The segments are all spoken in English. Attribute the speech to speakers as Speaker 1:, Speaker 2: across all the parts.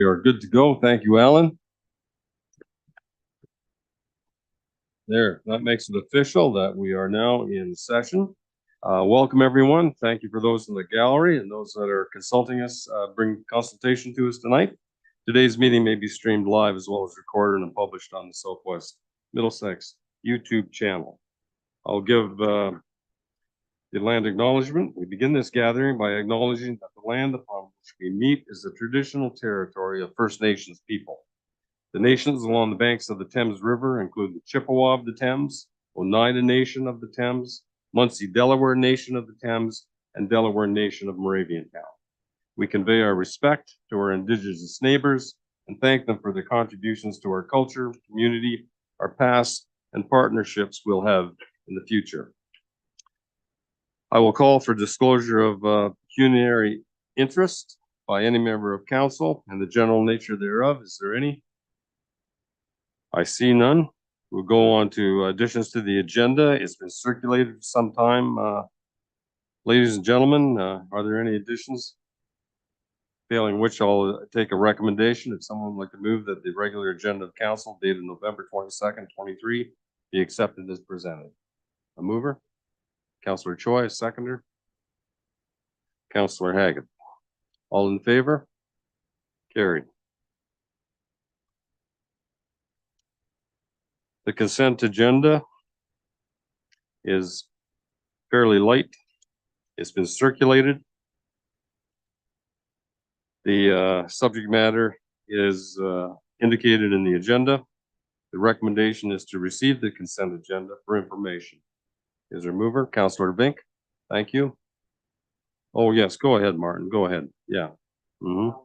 Speaker 1: We are good to go. Thank you, Alan. There, that makes it official that we are now in session. Welcome, everyone. Thank you for those in the gallery and those that are consulting us, bring consultation to us tonight. Today's meeting may be streamed live as well as recorded and published on the Southwest Middlesex YouTube channel. I'll give the land acknowledgement. We begin this gathering by acknowledging that the land upon which we meet is the traditional territory of First Nations people. The nations along the banks of the Thames River include the Chippewa of the Thames, Oneida Nation of the Thames, Munsee Delaware Nation of the Thames, and Delaware Nation of Moraviantown. We convey our respect to our Indigenous neighbors and thank them for their contributions to our culture, community, our past, and partnerships we'll have in the future. I will call for disclosure of pecuniary interest by any member of council and the general nature thereof. Is there any? I see none. We'll go on to additions to the agenda. It's been circulated for some time. Ladies and gentlemen, are there any additions? Failing which, I'll take a recommendation. If someone would like to move that the regular agenda of council dated November 22nd, 23 be accepted as presented. A mover? Councillor Choi, a seconder? Councillor Haggett. All in favor? Carried. The consent agenda is fairly light. It's been circulated. The subject matter is indicated in the agenda. The recommendation is to receive the consent agenda for information. Is there a mover? Councillor Vink. Thank you. Oh, yes. Go ahead, Martin. Go ahead. Yeah. Mm-hmm.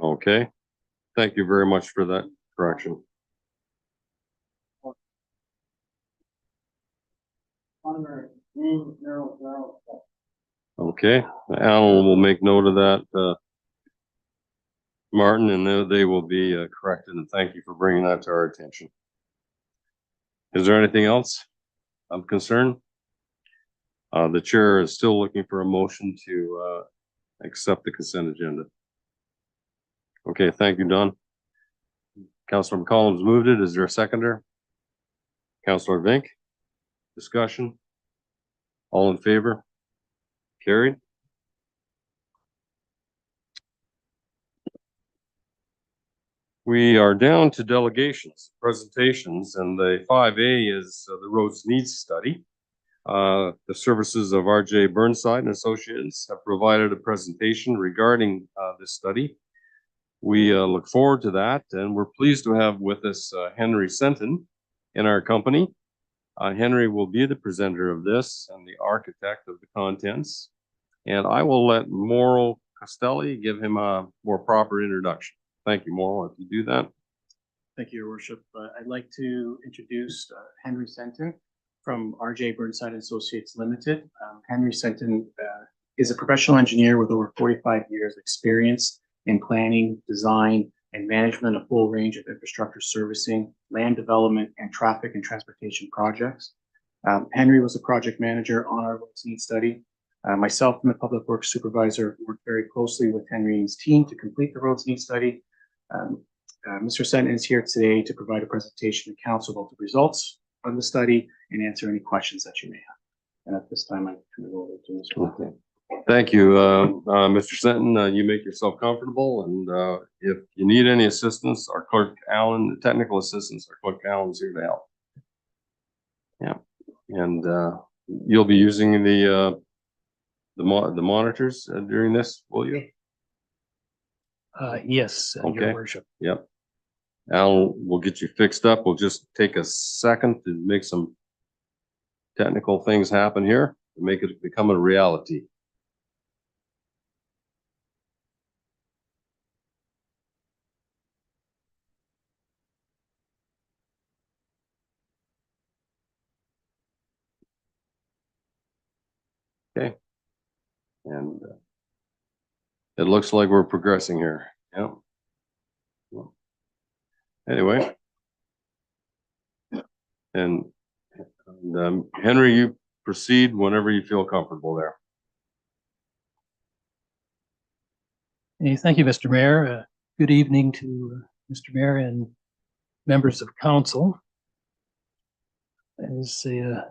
Speaker 1: Okay. Thank you very much for that correction. Okay. Alan will make note of that, Martin, and they will be corrected. And thank you for bringing that to our attention. Is there anything else of concern? The chair is still looking for a motion to accept the consent agenda. Okay, thank you, Don. Councilor McCollum's moved it. Is there a seconder? Councilor Vink. Discussion. All in favor? Carried. We are down to delegations, presentations, and the 5A is the roads needs study. The services of R.J. Burnside and Associates have provided a presentation regarding this study. We look forward to that, and we're pleased to have with us Henry Senton in our company. Henry will be the presenter of this and the architect of the contents, and I will let Mauro Costelli give him a more proper introduction. Thank you, Mauro, if you do that.
Speaker 2: Thank you, Your Worship. I'd like to introduce Henry Senton from R.J. Burnside Associates Limited. Henry Senton is a professional engineer with over 45 years experience in planning, design, and management of a full range of infrastructure servicing, land development, and traffic and transportation projects. Henry was a project manager on our roads needs study. Myself and the public works supervisor worked very closely with Henry's team to complete the roads needs study. Mr. Senton is here today to provide a presentation to council about the results of the study and answer any questions that you may have. And at this time, I turn it over to Mr.
Speaker 1: Okay. Thank you, Mr. Senton. You make yourself comfortable, and if you need any assistance, our clerk Alan, the technical assistance, our clerk Alan is here to help. Yeah, and you'll be using the monitors during this, will you?
Speaker 2: Yes,
Speaker 1: okay.
Speaker 2: Your Worship.
Speaker 1: Yep. Alan will get you fixed up. We'll just take a second to make some technical things happen here to make it become a reality. Okay. And it looks like we're progressing here. Yeah. Well, anyway. And And, Henry, you proceed whenever you feel comfortable there.
Speaker 3: Hey, thank you, Mr. Mayor. Good evening to Mr. Mayor and members of council. As the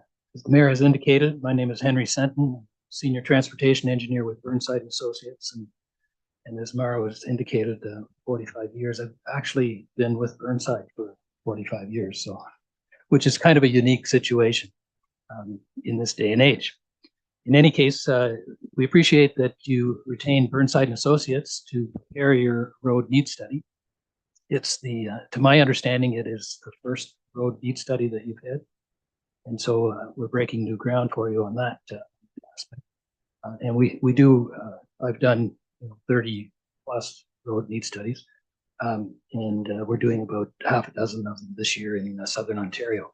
Speaker 3: mayor has indicated, my name is Henry Senton, Senior Transportation Engineer with Burnside Associates. And as Mara has indicated, 45 years. I've actually been with Burnside for 45 years, so which is kind of a unique situation in this day and age. In any case, we appreciate that you retained Burnside and Associates to prepare your road need study. It's to my understanding, it is the first road need study that you've had. And so we're breaking new ground for you on that aspect. And I've done 30 plus road need studies. And we're doing about half a dozen of them this year in Southern Ontario.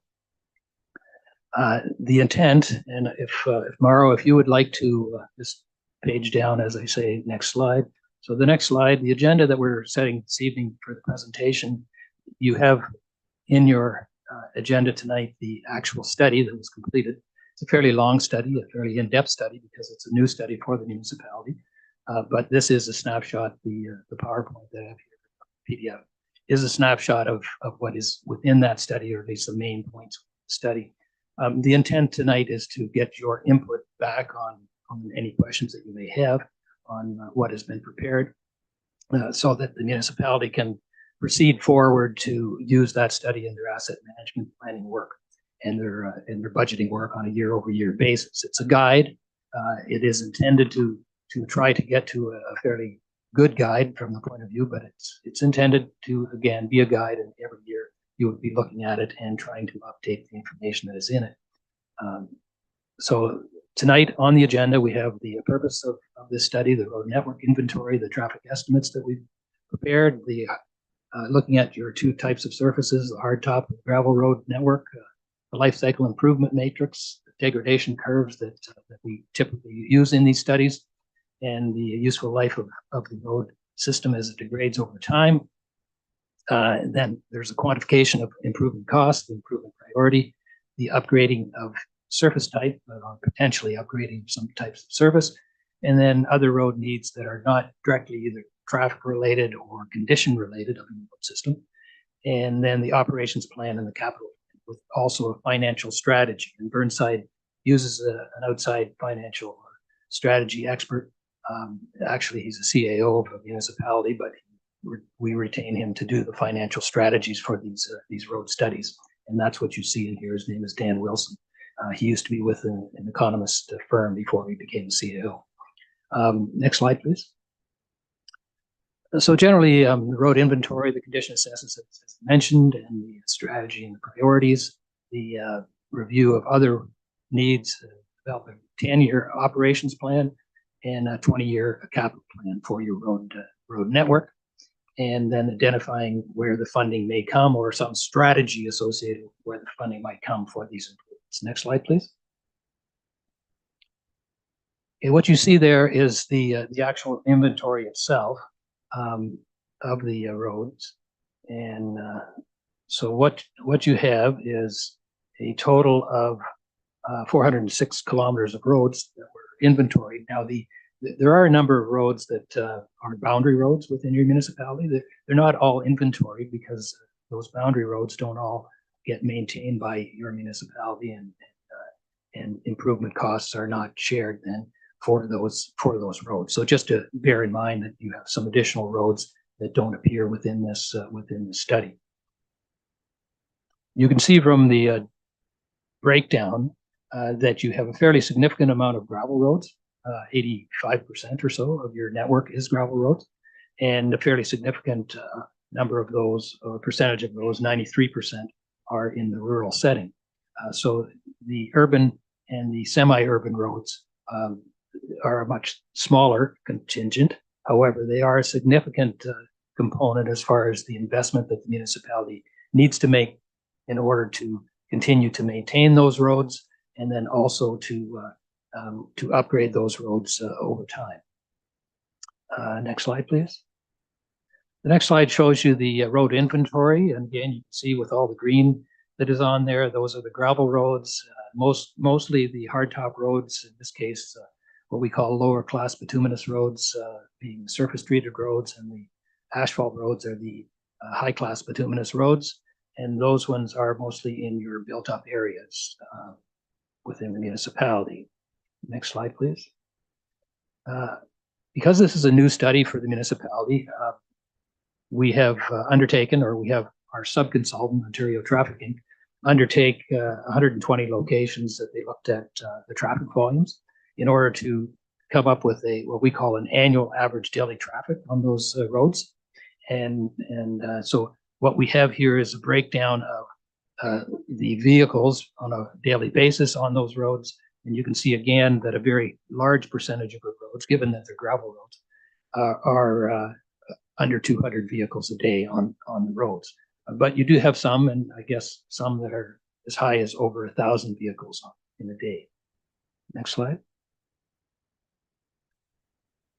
Speaker 3: The intent, and if Mauro, if you would like to just page down, as I say, next slide. So the next slide, the agenda that we're setting this evening for the presentation, you have in your agenda tonight the actual study that was completed. It's a fairly long study, a fairly in-depth study, because it's a new study for the municipality. But this is a snapshot. The PowerPoint that I have here, PDF, is a snapshot of what is within that study, or at least the main points of the study. The intent tonight is to get your input back on any questions that you may have on what has been prepared, so that the municipality can proceed forward to use that study in their asset management planning work and their budgeting work on a year-over-year basis. It's a guide. It is intended to try to get to a fairly good guide from the point of view, but it's intended to, again, be a guide, and every year you would be looking at it and trying to update the information that is in it. So tonight on the agenda, we have the purpose of this study, the road network inventory, the traffic estimates that we've prepared, looking at your two types of surfaces, the hardtop gravel road network, the life cycle improvement matrix, the degradation curves that we typically use in these studies, and the useful life of the road system as it degrades over time. And then there's a quantification of improvement cost, the improvement priority, the upgrading of surface type, or potentially upgrading some types of service, and then other road needs that are not directly either traffic related or condition related of the road system. And then the operations plan and the capital, with also a financial strategy. And Burnside uses an outside financial strategy expert. Actually, he's a CAO of a municipality, but we retain him to do the financial strategies for these road studies. And that's what you see in here. His name is Dan Wilson. He used to be with an economist firm before he became a CAO. Next slide, please. So generally, the road inventory, the condition assessments, as mentioned, and the strategy and the priorities, the review of other needs, develop a 10-year operations plan and a 20-year capital plan for your road network, and then identifying where the funding may come, or some strategy associated with where the funding might come for these improvements. Next slide, please. Okay, what you see there is the actual inventory itself of the roads, and so what you have is a total of 406 kilometers of roads that were inventoried. Now, there are a number of roads that are boundary roads within your municipality. They're not all inventoried, because those boundary roads don't all get maintained by your municipality, and improvement costs are not shared then for those roads. So just to bear in mind that you have some additional roads that don't appear within this study. You can see from the breakdown that you have a fairly significant amount of gravel roads. 85% or so of your network is gravel roads, and a fairly significant number of those, or percentage of those, 93%, are in the rural setting. So the urban and the semi-urban roads are a much smaller contingent. However, they are a significant component as far as the investment that the municipality needs to make in order to continue to maintain those roads, and then also to upgrade those roads over time. Next slide, please. The next slide shows you the road inventory, and again, you can see with all the green that is on there. Those are the gravel roads, mostly the hardtop roads, in this case, what we call lower class bituminous roads, being surface treated roads, and the asphalt roads are the high class bituminous roads. And those ones are mostly in your built up areas within the municipality. Next slide, please. Because this is a new study for the municipality, we have undertaken, or we have our subconsultant, Ontario Traffic Inc., undertake 120 locations that they looked at the traffic volumes in order to come up with what we call an annual average daily traffic on those roads. And so what we have here is a breakdown of the vehicles on a daily basis on those roads. And you can see again that a very large percentage of the roads, given that they're gravel roads, are under 200 vehicles a day on the roads. But you do have some, and I guess some that are as high as over 1,000 vehicles in a day. Next slide.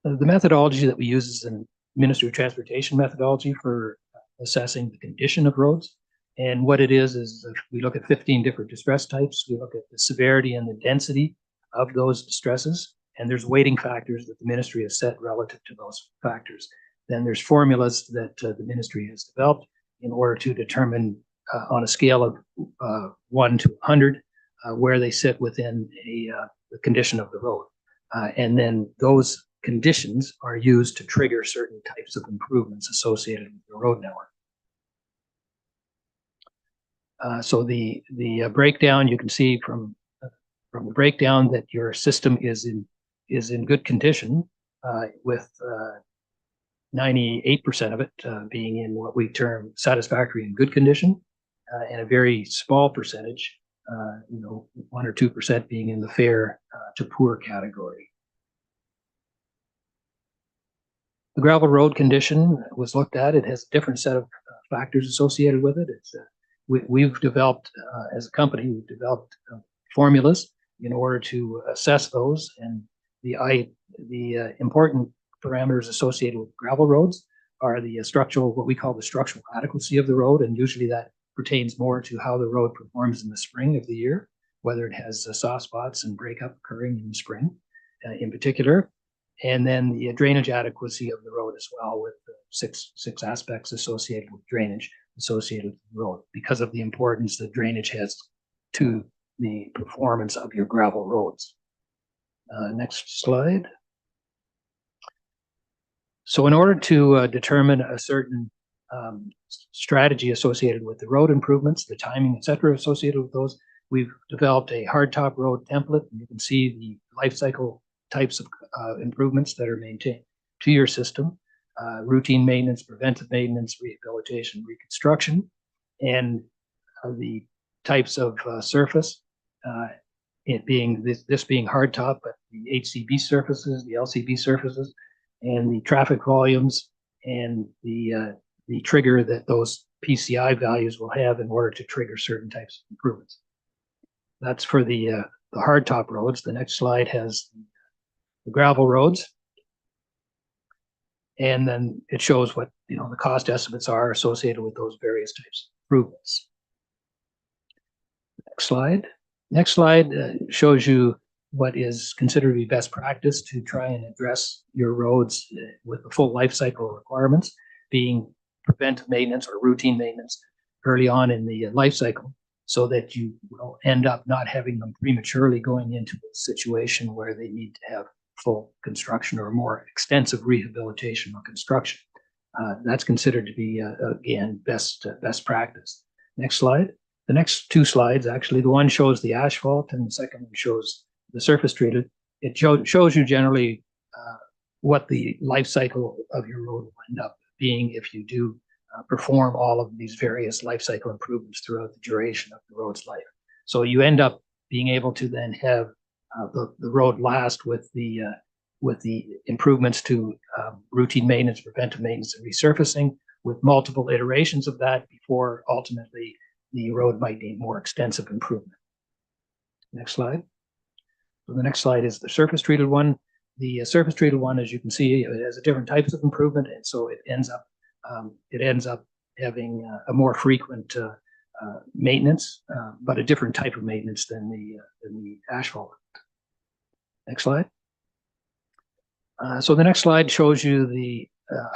Speaker 3: The methodology that we use is an Ministry of Transportation methodology for assessing the condition of roads. And what it is we look at 15 different distress types. We look at the severity and the density of those distresses. And there's weighting factors that the ministry has set relative to those factors. Then there's formulas that the ministry has developed in order to determine on a scale of 1 to 100 where they sit within the condition of the road. And then those conditions are used to trigger certain types of improvements associated with the road network. So the breakdown, you can see from the breakdown that your system is in good condition, with 98% of it being in what we term satisfactory and good condition, and a very small percentage, 1 or 2% being in the fair to poor category. The gravel road condition was looked at. It has a different set of factors associated with it. We've developed, as a company, we've developed formulas in order to assess those, and the important parameters associated with gravel roads are the structural, what we call the structural adequacy of the road, and usually that pertains more to how the road performs in the spring of the year, whether it has soft spots and breakup occurring in the spring in particular, and then the drainage adequacy of the road as well, with six aspects associated with drainage associated with the road, because of the importance that drainage has to the performance of your gravel roads. Next slide. So in order to determine a certain strategy associated with the road improvements, the timing, et cetera, associated with those, we've developed a hardtop road template. And you can see the life cycle types of improvements that are maintained to your system: routine maintenance, preventive maintenance, rehabilitation, reconstruction, and the types of surface, it being this being hardtop, but the HCB surfaces, the LCB surfaces, and the traffic volumes, and the trigger that those PCI values will have in order to trigger certain types of improvements. That's for the hardtop roads. The next slide has the gravel roads, and then it shows what the cost estimates are associated with those various types of improvements. Next slide. Next slide shows you what is considered to be best practice to try and address your roads with the full life cycle requirements, being preventive maintenance or routine maintenance early on in the life cycle, so that you will end up not having them prematurely going into a situation where they need to have full construction or more extensive rehabilitation or construction. That's considered to be, again, best practice. Next slide. The next two slides, actually, the one shows the asphalt and the second one shows the surface treated. It shows you generally what the life cycle of your road will end up being if you do perform all of these various life cycle improvements throughout the duration of the road's life. So you end up being able to then have the road last with the improvements to routine maintenance, preventive maintenance, and resurfacing, with multiple iterations of that before ultimately the road might need more extensive improvement. Next slide. So the next slide is the surface treated one. The surface treated one, as you can see, it has different types of improvement, and so it ends up having a more frequent maintenance, but a different type of maintenance than the asphalt. Next slide. So the next slide shows you the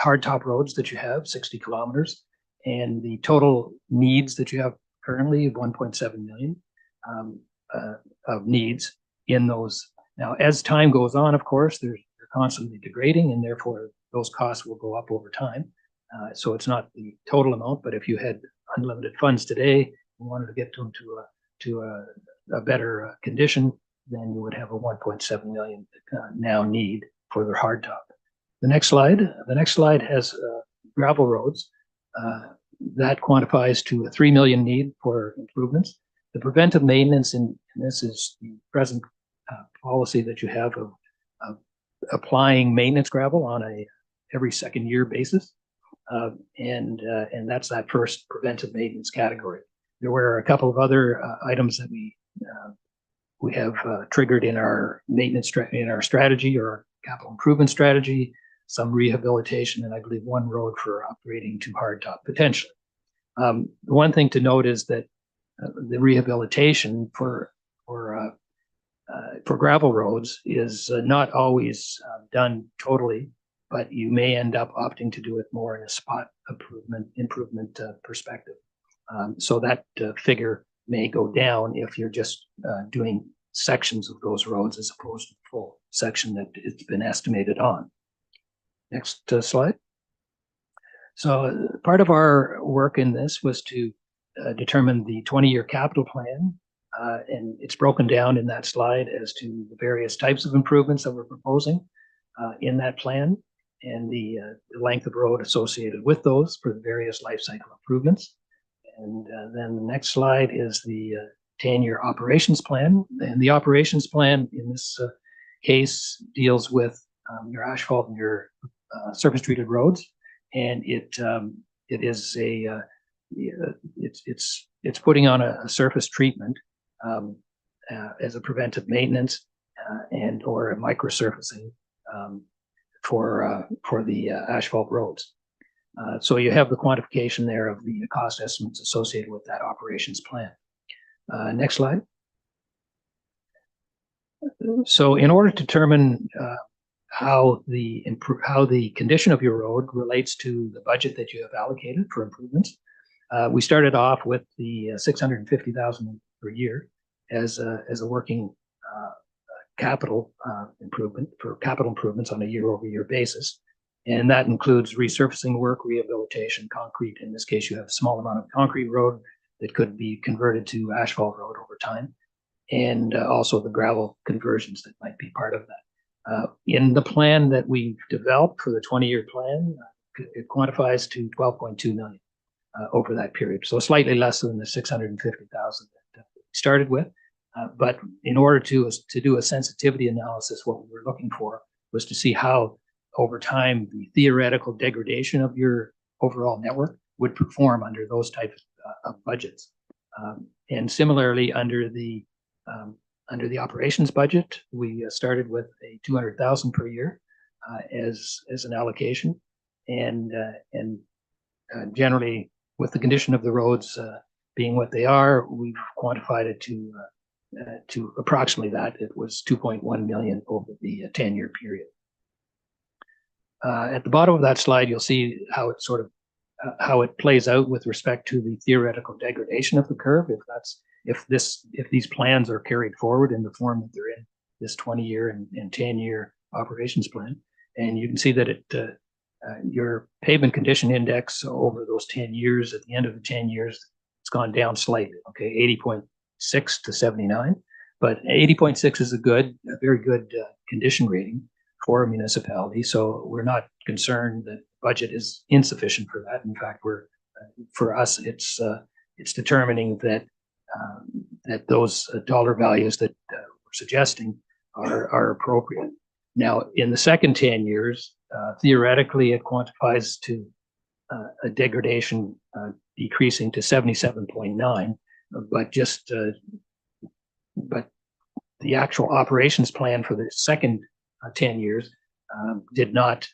Speaker 3: hardtop roads that you have, 60 kilometers, and the total needs that you have currently, 1.7 million of needs in those. Now, as time goes on, of course, they're constantly degrading, and therefore those costs will go up over time. So it's not the total amount, but if you had unlimited funds today and wanted to get them to a better condition, then you would have a 1.7 million now need for their hardtop. The next slide has gravel roads. That quantifies to a 3 million need for improvements. The preventive maintenance, and this is the present policy that you have of applying maintenance gravel on a every second year basis. And that's that first preventive maintenance category. There were a couple of other items that we have triggered in our maintenance in our strategy or our capital improvement strategy, some rehabilitation, and I believe one road for upgrading to hardtop potentially. The one thing to note is that the rehabilitation for gravel roads is not always done totally, but you may end up opting to do it more in a spot improvement perspective. So that figure may go down if you're just doing sections of those roads as opposed to the full section that it's been estimated on. Next slide. So part of our work in this was to determine the 20-year capital plan, and it's broken down in that slide as to the various types of improvements that we're proposing in that plan, and the length of road associated with those for the various life cycle improvements. And then the next slide is the 10-year operations plan. And the operations plan in this case deals with your asphalt and your surface treated roads. And it is it's putting on a surface treatment as a preventive maintenance and or a microsurfacing for the asphalt roads. So you have the quantification there of the cost estimates associated with that operations plan. Next slide. So in order to determine how the condition of your road relates to the budget that you have allocated for improvements, we started off with the $650,000 per year as a working capital improvement for capital improvements on a year-over-year basis. And that includes resurfacing work, rehabilitation, concrete. In this case, you have a small amount of concrete road that could be converted to asphalt road over time, and also the gravel conversions that might be part of that. In the plan that we've developed for the 20-year plan, it quantifies to 12.2 million over that period. So slightly less than the 650,000 that we started with. But in order to do a sensitivity analysis, what we were looking for was to see how over time the theoretical degradation of your overall network would perform under those types of budgets. And similarly, under the operations budget, we started with a 200,000 per year as an allocation, and generally with the condition of the roads being what they are, we've quantified it to approximately that. It was 2.1 million over the 10-year period. At the bottom of that slide, you'll see how it how it plays out with respect to the theoretical degradation of the curve. If these plans are carried forward in the form that they're in, this 20-year and 10-year operations plan, and you can see that your pavement condition index over those 10 years, at the end of the 10 years, it's gone down slightly. Okay, 80.6 to 79, but 80.6 is a very good condition rating for a municipality. So we're not concerned that budget is insufficient for that. In fact, for us, it's determining that those dollar values that we're suggesting are appropriate. Now, in the second 10 years, theoretically, it quantifies to a degradation decreasing to 77.9, but the actual operations plan for the second 10 years did not.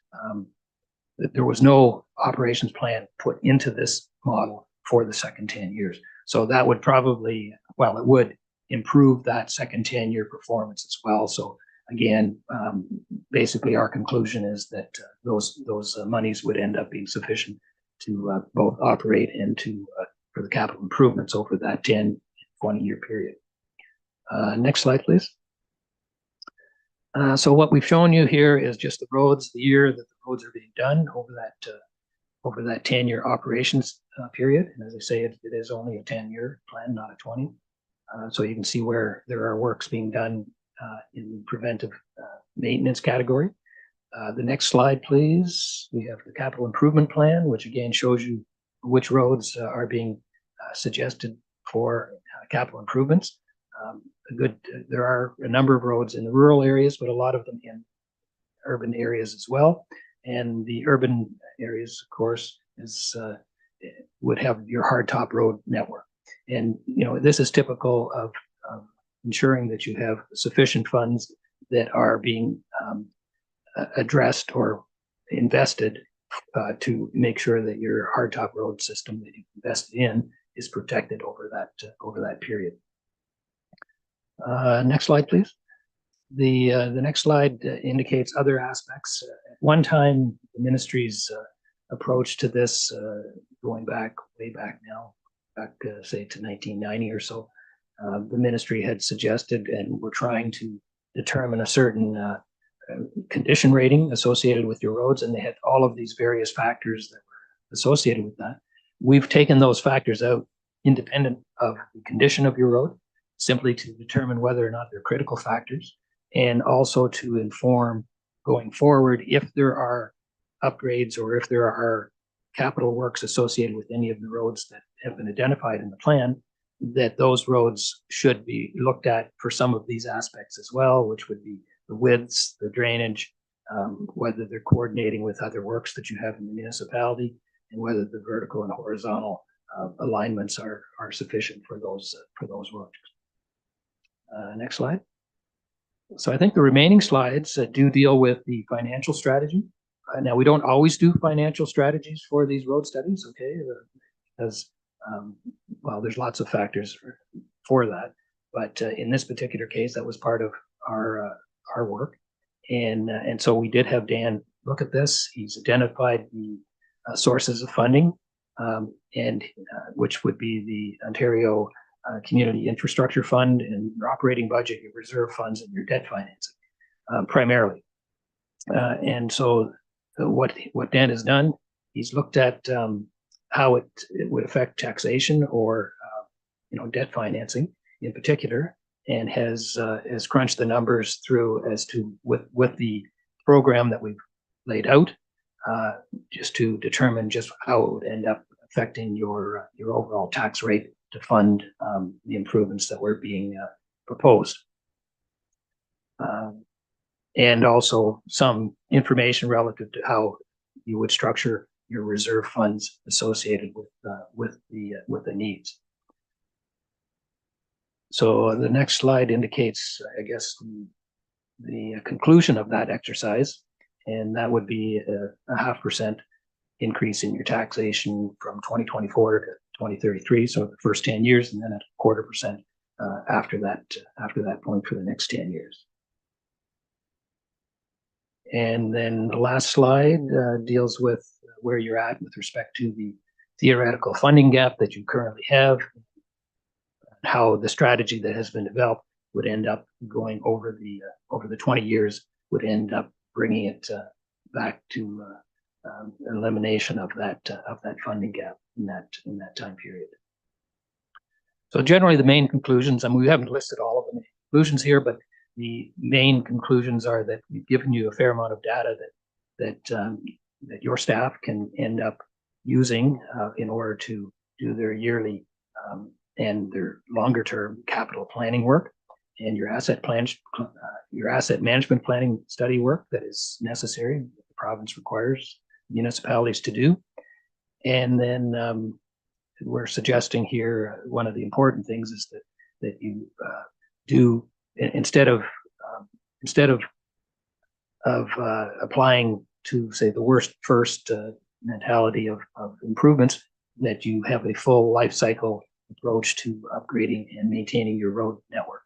Speaker 3: There was no operations plan put into this model for the second 10 years. So that would probably, well, it would improve that second 10-year performance as well. So again, basically our conclusion is that those monies would end up being sufficient to both operate and to for the capital improvements over that 10, 20-year period. Next slide, please. So what we've shown you here is just the roads, the year that the roads are being done over that 10-year operations period. And as I say, it is only a 10-year plan, not a 20. So you can see where there are works being done in preventive maintenance category. The next slide, please. We have the capital improvement plan, which again shows you which roads are being suggested for capital improvements. There are a number of roads in the rural areas, but a lot of them in urban areas as well. And the urban areas, of course, would have your hardtop road network. And this is typical of ensuring that you have sufficient funds that are being addressed or invested to make sure that your hardtop road system that you've invested in is protected over that period. Next slide, please. The next slide indicates other aspects. At one time, the ministry's approach to this, going way back now, say to 1990 or so, the ministry had suggested and were trying to determine a certain condition rating associated with your roads, and they had all of these various factors that were associated with that. We've taken those factors out independent of the condition of your road, simply to determine whether or not they're critical factors, and also to inform going forward if there are upgrades or if there are capital works associated with any of the roads that have been identified in the plan, that those roads should be looked at for some of these aspects as well, which would be the widths, the drainage, whether they're coordinating with other works that you have in the municipality, and whether the vertical and horizontal alignments are sufficient for those roads. Next slide. So I think the remaining slides do deal with the financial strategy. Now, we don't always do financial strategies for these road studies, okay? Because, well, there's lots of factors for that. But in this particular case, that was part of our work. And so we did have Dan look at this. He's identified the sources of funding, and which would be the Ontario Community Infrastructure Fund and your operating budget, your reserve funds, and your debt financing, primarily. And so what Dan has done, he's looked at how it would affect taxation or debt financing in particular, and has crunched the numbers through as to with the program that we've laid out, just to determine just how it would end up affecting your overall tax rate to fund the improvements that were being proposed. And also some information relative to how you would structure your reserve funds associated with the needs. So the next slide indicates, I guess, the conclusion of that exercise, and that would be a 0.5% increase in your taxation from 2024 to 2033, so the first 10 years, and then at 0.25% after that point for the next 10 years. And then the last slide deals with where you're at with respect to the theoretical funding gap that you currently have, how the strategy that has been developed would end up going over the 20 years, would end up bringing it back to elimination of that funding gap in that time period. So generally, the main conclusions, and we haven't listed all of the conclusions here, but the main conclusions are that we've given you a fair amount of data that your staff can end up using in order to do their yearly and their longer term capital planning work, and your asset management planning study work that is necessary, that the province requires municipalities to do. And then we're suggesting here, one of the important things is that you do, instead of applying to, say, the worst first mentality of improvements, that you have a full life cycle approach to upgrading and maintaining your road network.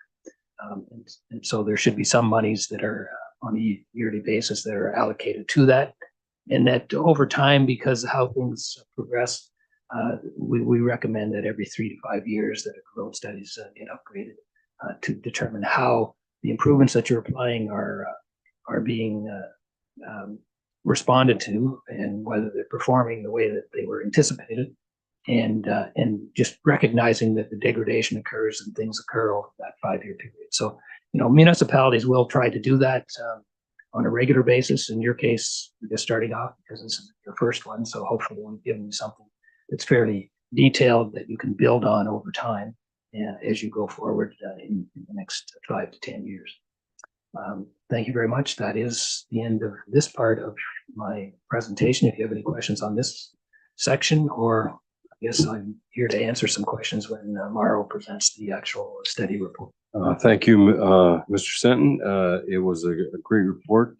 Speaker 3: And so there should be some monies that are on a yearly basis that are allocated to that. And that over time, because of how things progress, we recommend that every 3 to 5 years that road studies get upgraded to determine how the improvements that you're applying are being responded to and whether they're performing the way that they were anticipated. And just recognizing that the degradation occurs and things occur over that 5-year period. So, municipalities will try to do that on a regular basis. In your case, you're just starting off because this is your first one. So hopefully we've given you something that's fairly detailed that you can build on over time as you go forward in the next 5 to 10 years. Thank you very much. That is the end of this part of my presentation. If you have any questions on this section, or I guess I'm here to answer some questions when Mauro presents the actual study report.
Speaker 1: Thank you, Mr. Senton. It was a great report,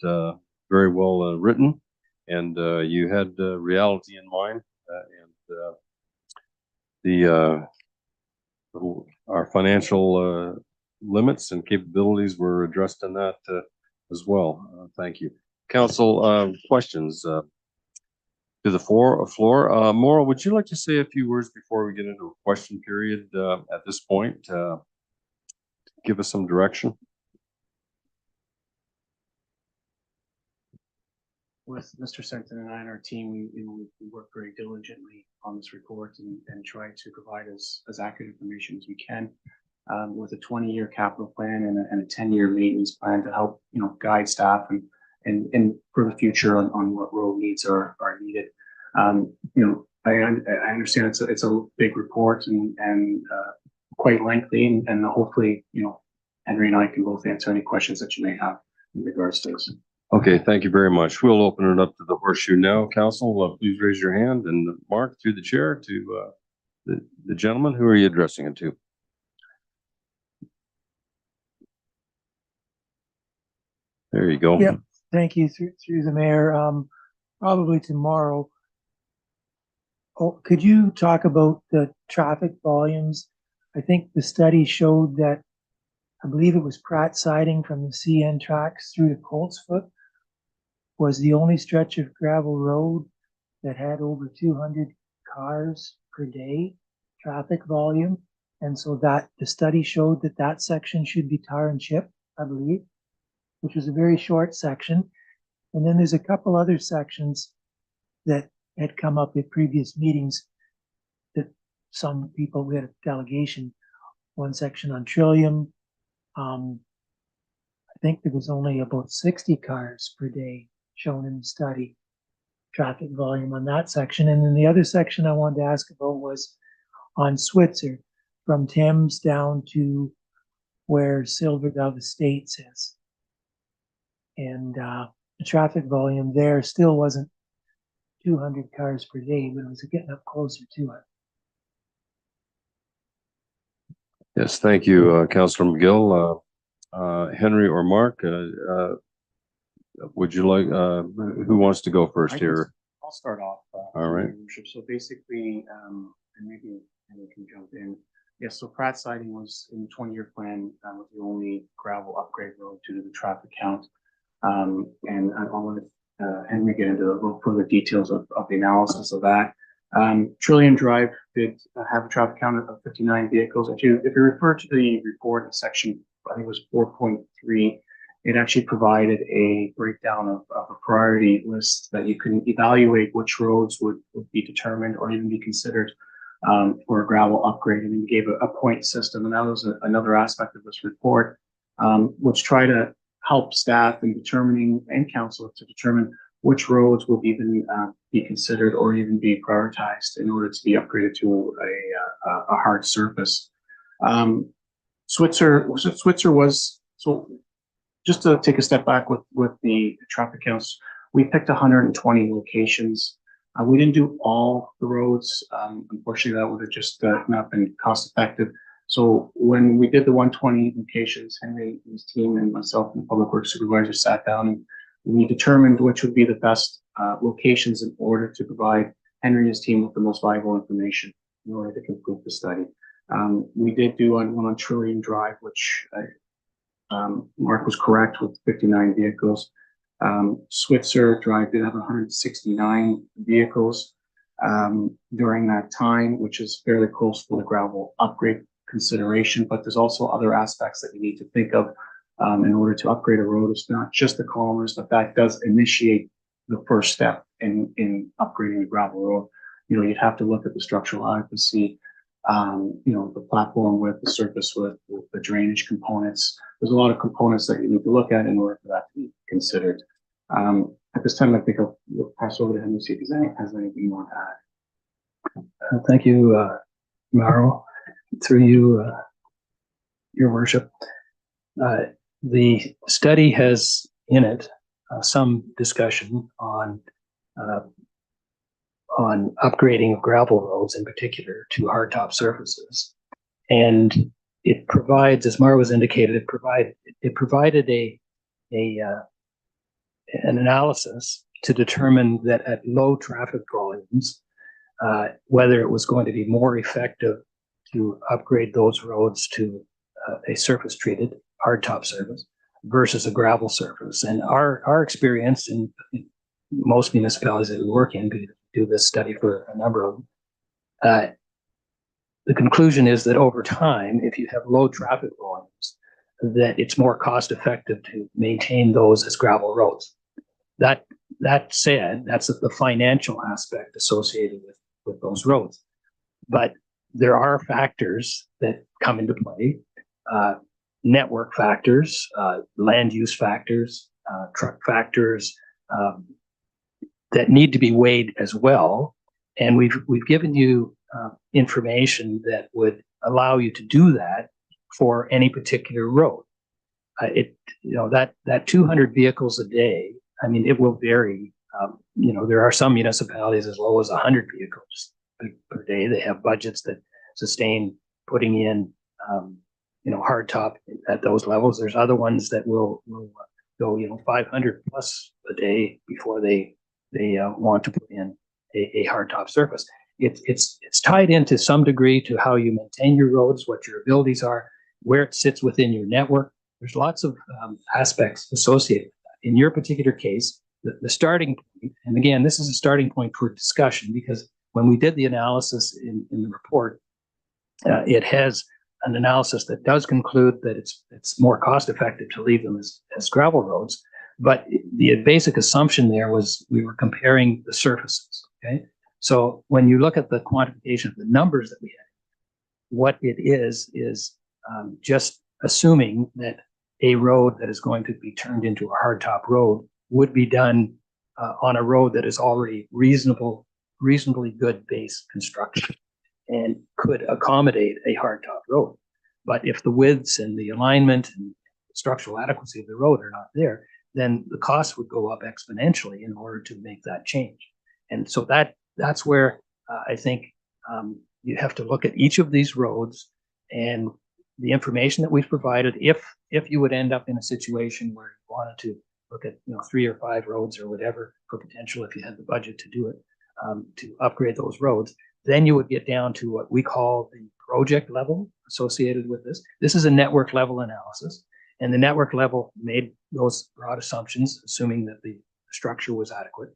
Speaker 1: very well written, and you had reality in mind, and our financial limits and capabilities were addressed in that as well. Thank you. Council, questions to the floor. Mauro, would you like to say a few words before we get into a question period at this point? Give us some direction.
Speaker 2: With Mr. Senton and I and our team, we work very diligently on this report and try to provide as accurate information as we can, with a 20-year capital plan and a 10-year maintenance plan to help guide staff and for the future on what road needs are needed. I understand it's a big report and quite lengthy, and hopefully Henry and I can both answer any questions that you may have in regards to this.
Speaker 1: Okay, thank you very much. We'll open it up to the horseshoe now. Council, please raise your hand, and Mark, through the chair, to the gentleman. Who are you addressing it to? There you go.
Speaker 4: Yep. Thank you. Through the mayor, probably tomorrow. Oh, could you talk about the traffic volumes? I think the study showed that, I believe it was Pratt siding from the CN tracks through to Coltsfoot was the only stretch of gravel road that had over 200 cars per day traffic volume. And so that the study showed that section should be tar and chip, I believe, which was a very short section. And then there's a couple other sections that had come up at previous meetings that some people, we had a delegation, one section on Trillium. I think there was only about 60 cars per day shown in the study, traffic volume on that section. And then the other section I wanted to ask about was on Switzer, from Thames down to where Silver Dove Estates is. And the traffic volume there still wasn't 200 cars per day, but it was getting up closer to it.
Speaker 1: Yes, thank you, Councilor McGill. Henry or Mark, would you like, who wants to go first here?
Speaker 2: I'll start off.
Speaker 1: All right.
Speaker 2: So basically, and maybe Henry can jump in. Yes, so Pratt siding was in the 20-year plan, was the only gravel upgrade road due to the traffic count. And I'll let Henry get into a little further details of the analysis of that. Trillium Drive did have a traffic count of 59 vehicles. If you refer to the report in section, I think it was 4.3, it actually provided a breakdown of a priority list that you can evaluate which roads would be determined or even be considered for a gravel upgrade. And we gave a point system, and that was another aspect of this report, which try to help staff in determining and council to determine which roads will even be considered or even be prioritized in order to be upgraded to a hard surface. Switzer was, so just to take a step back with the traffic counts, we picked 120 locations. We didn't do all the roads. Unfortunately, that would have just not been cost effective. So when we did the 120 locations, Henry and his team and myself and the public works supervisor sat down and we determined which would be the best locations in order to provide Henry and his team with the most valuable information in order to complete the study. We did do one on Trillium Drive, which Mark was correct with 59 vehicles. Switzer Drive did have 169 vehicles during that time, which is fairly close to the gravel upgrade consideration, but there's also other aspects that you need to think of in order to upgrade a road. It's not just the kilometers, but that does initiate the first step in upgrading the gravel road. You know, you'd have to look at the structural adequacy, you know, the platform width, the surface width, the drainage components. There's a lot of components that you need to look at in order for that to be considered. At this time, I think I'll pass over to him to see if he has anything more to add.
Speaker 3: Thank you, Mauro. Through you, Your Worship. The study has in it some discussion on upgrading of gravel roads, in particular, to hardtop surfaces, and it provides, as Mauro was indicated, it provided an analysis to determine that at low traffic volumes, whether it was going to be more effective to upgrade those roads to a surface treated hardtop surface versus a gravel surface. And our experience in most municipalities that we work in, we do this study for a number of them, the conclusion is that over time, if you have low traffic volumes, that it's more cost effective to maintain those as gravel roads. That said, that's the financial aspect associated with those roads. But there are factors that come into play, network factors, land use factors, truck factors, that need to be weighed as well. And we've given you information that would allow you to do that for any particular road. That 200 vehicles a day, I mean, it will vary. There are some municipalities as low as 100 vehicles per day. They have budgets that sustain putting in, hardtop at those levels. There's other ones that will go, 500 plus a day before they want to put in a hardtop surface. It's tied into some degree to how you maintain your roads, what your abilities are, where it sits within your network. There's lots of aspects associated with that. In your particular case, the starting point, and again, this is a starting point for discussion, because when we did the analysis in the report, it has an analysis that does conclude that it's more cost effective to leave them as gravel roads. But the basic assumption there was we were comparing the surfaces. Okay, so when you look at the quantification of the numbers that we had, what it is just assuming that a road that is going to be turned into a hardtop road would be done on a road that is already reasonably good base construction and could accommodate a hardtop road. But if the widths and the alignment and structural adequacy of the road are not there, then the cost would go up exponentially in order to make that change. And so that's where I think you have to look at each of these roads and the information that we've provided. If you would end up in a situation where you wanted to look at 3 or 5 roads or whatever for potential, if you had the budget to do it, to upgrade those roads, then you would get down to what we call the project level associated with this. This is a network level analysis, and the network level made those broad assumptions, assuming that the structure was adequate,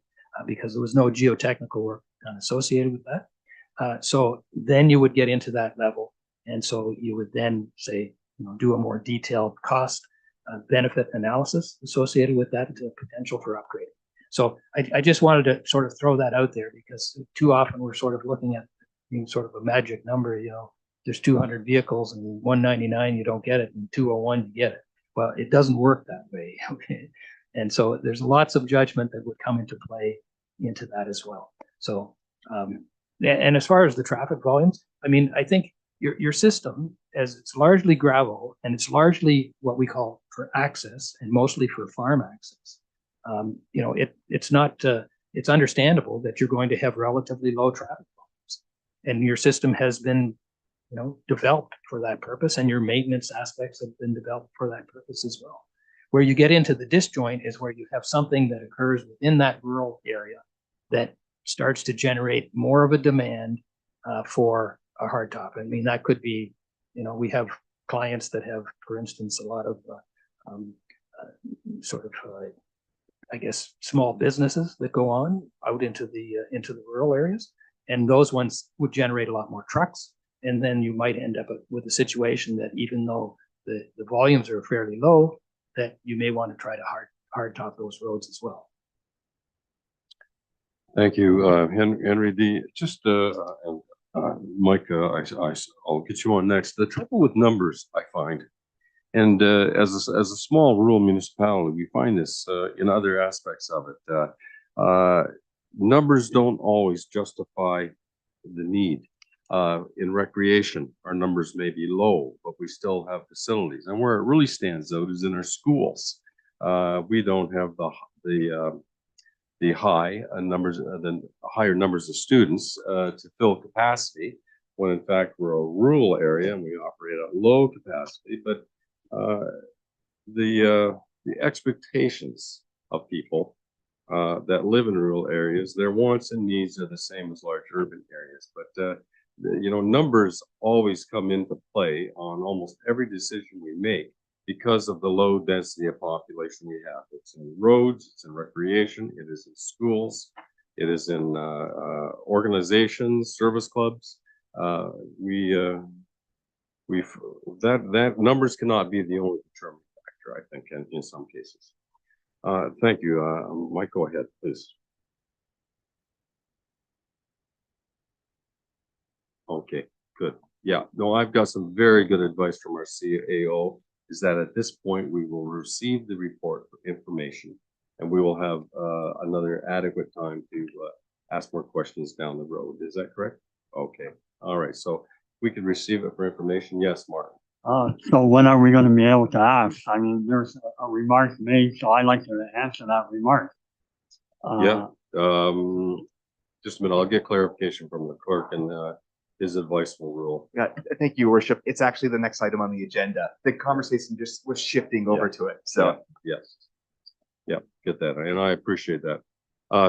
Speaker 3: because there was no geotechnical work done associated with that. So then you would get into that level, and so you would then say, do a more detailed cost benefit analysis associated with that potential for upgrading. So I just wanted to sort of throw that out there, because too often we're sort of looking at being sort of a magic number. There's 200 vehicles and 199 you don't get it, and 201 you get it. Well, it doesn't work that way. Okay, and so there's lots of judgment that would come into play into that as well. So, and as far as the traffic volumes, I mean, I think your system, as it's largely gravel and it's largely what we call for access and mostly for farm access. It's understandable that you're going to have relatively low traffic volumes, and your system has been, developed for that purpose, and your maintenance aspects have been developed for that purpose as well. Where you get into the disjoint is where you have something that occurs within that rural area that starts to generate more of a demand for a hard top. I mean, that could be, we have clients that have, for instance, a lot of sort of, I guess, small businesses that go on out into the rural areas, and those ones would generate a lot more trucks. And then you might end up with a situation that even though the volumes are fairly low, that you may want to try to hard top those roads as well.
Speaker 1: Thank you, Henry. Mike, I'll get you on next. The trouble with numbers, I find, and as a small rural municipality, we find this in other aspects of it. Numbers don't always justify the need. In recreation, our numbers may be low, but we still have facilities. And where it really stands out is in our schools. We don't have the higher numbers of students to fill capacity, when in fact we're a rural area and we operate at low capacity. But the expectations of people that live in rural areas, their wants and needs are the same as large urban areas. But numbers always come into play on almost every decision we make because of the low density of population we have. It's in roads, it's in recreation, it is in schools, it is in organizations, service clubs. That numbers cannot be the only determining factor, I think, in some cases. Thank you. Mike, go ahead, please. Okay, good. Yeah, no, I've got some very good advice from our CAO, is that at this point, we will receive the report for information, and we will have another adequate time to ask more questions down the road. Is that correct? Okay, all right, so we can receive it for information. Yes, Martin.
Speaker 5: So when are we going to be able to ask? I mean, there's a remark made, so I'd like to answer that remark.
Speaker 1: Yeah, just a minute, I'll get clarification from the clerk, and his advice will rule.
Speaker 6: Yeah, thank you, Worship. It's actually the next item on the agenda. The conversation just was shifting over to it. So
Speaker 1: yes, yeah, get that, and I appreciate that.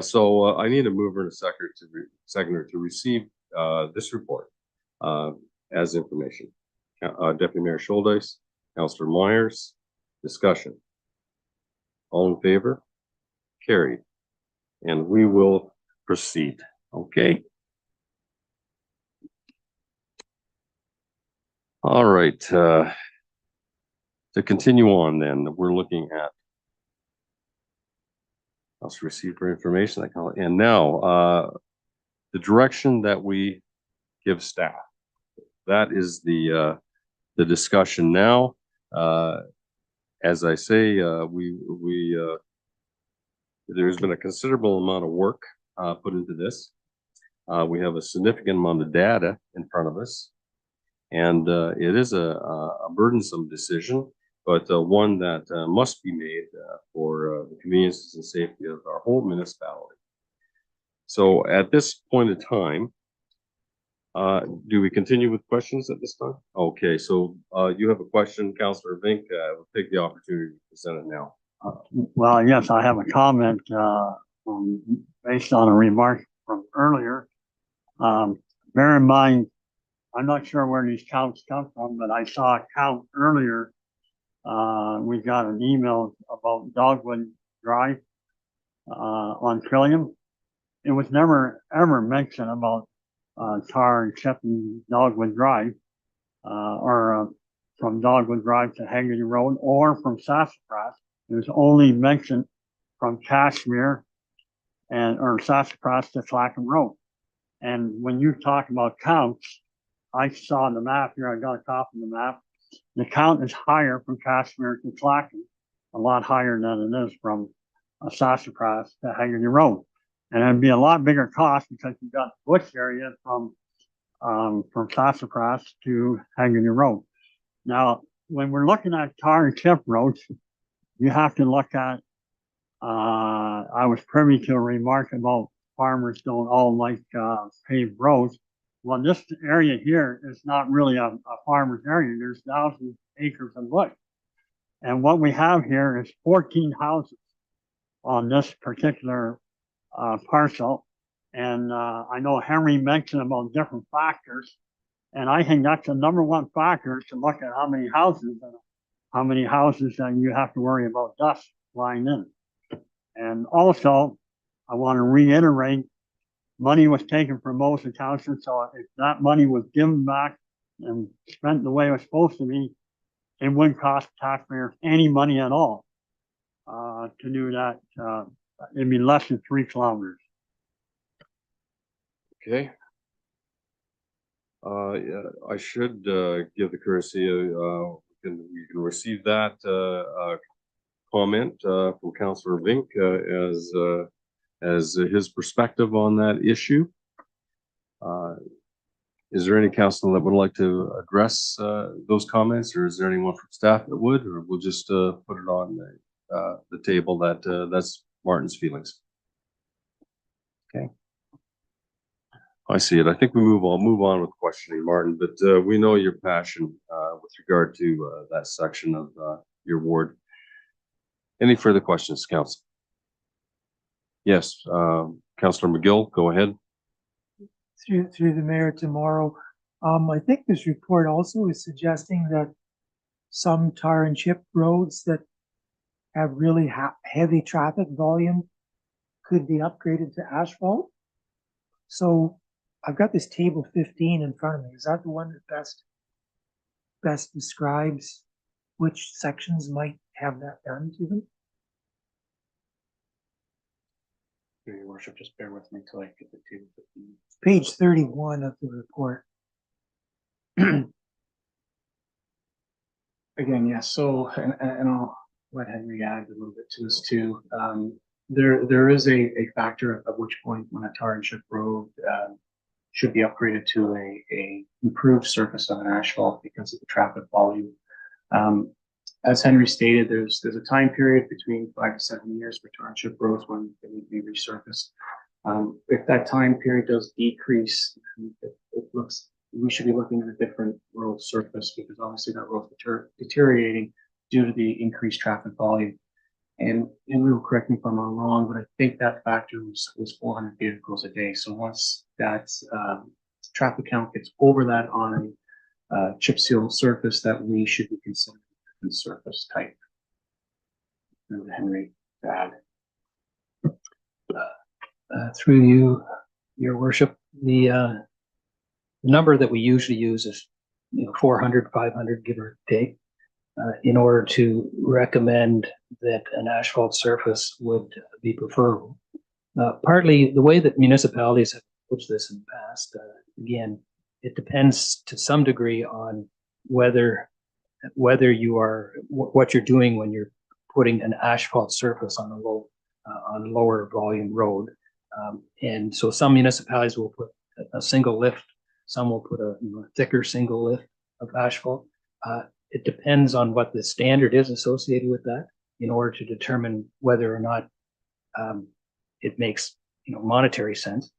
Speaker 1: So I need a mover and a seconder to receive this report as information. Deputy Mayor Schuldice, Councillor Myers, discussion. All in favor? Carried. And we will proceed. Okay. All right. To continue on, then, we're looking at let's receive for information. I call it, and now the direction that we give staff. That is the discussion now. As I say, there's been a considerable amount of work put into this. We have a significant amount of data in front of us, and it is a burdensome decision, but one that must be made for the convenience and safety of our whole municipality. So at this point in time, do we continue with questions at this time? Okay, so you have a question, Councillor Vink. We'll take the opportunity to present it now.
Speaker 5: Well, yes, I have a comment based on a remark from earlier. Bear in mind, I'm not sure where these counts come from, but I saw a count earlier. We got an email about Dogwood Drive on Trillium. It was never ever mentioned about tar and chip in Dogwood Drive, or from Dogwood Drive to Haggerty Road, or from Sassafras. It was only mentioned from Kashmir or Sassafras to Clackamas Road. And when you talk about counts, I saw the map here. I got a copy of the map. The count is higher from Kashmir to Clackamas, a lot higher than it is from Sassafras to Haggerty Road. And it'd be a lot bigger cost because you've got the bush area from Sassafras to Haggerty Road. Now, when we're looking at tar and chip roads, you have to look at, I was privy to a remark about farmers don't all like paved roads. Well, this area here is not really a farmer's area. There's thousands of acres of bush. And what we have here is 14 houses on this particular parcel. And I know Henry mentioned about different factors. And I think that's the number one factor to look at how many houses that you have to worry about dust flying in. And also, I want to reiterate, money was taken from most accountants, so if that money was given back and spent the way it was supposed to be, it wouldn't cost taxpayers any money at all to do that. It'd be less than 3 kilometers.
Speaker 1: Okay. Yeah, I should give the courtesy you can receive that comment from Councillor Vink as his perspective on that issue. Is there any council that would like to address those comments, or is there anyone from staff that would, or we'll just put it on the table that that's Martin's feelings? Okay. I see it. I think we'll move on with questioning, Martin, but we know your passion with regard to that section of your ward. Any further questions, council? Yes, Councillor McGill, go ahead.
Speaker 4: Through the mayor tomorrow. I think this report also is suggesting that some tar and chip roads that have really heavy traffic volume could be upgraded to asphalt. So I've got this table 15 in front of me. Is that the one that best describes which sections might have that done to them?
Speaker 2: Your worship, just bear with me till I get the table 15.
Speaker 4: Page 31 of the report.
Speaker 2: Again, yes. So, and I'll let Henry add a little bit to this too. There is a factor of which point when a tar and chip road should be upgraded to a improved surface of an asphalt because of the traffic volume. As Henry stated, there's a time period between 5 to 7 years for tar and chip roads when they need to be resurfaced. If that time period does decrease, we should be looking at a different road surface because obviously that road's deteriorating due to the increased traffic volume. And will correct me if I'm wrong, but I think that factor was 400 vehicles a day. So once that traffic count gets over that on a chip seal surface, that we should be considering a different surface type. And Henry, to add.
Speaker 3: Through you, your worship, the number that we usually use is 400, 500, give or take, in order to recommend that an asphalt surface would be preferable. Partly the way that municipalities have approached this in the past, again, it depends to some degree on whether you are what you're doing when you're putting an asphalt surface on a lower volume road. And so some municipalities will put a single lift, some will put a thicker single lift of asphalt. It depends on what the standard is associated with that in order to determine whether or not it makes monetary sense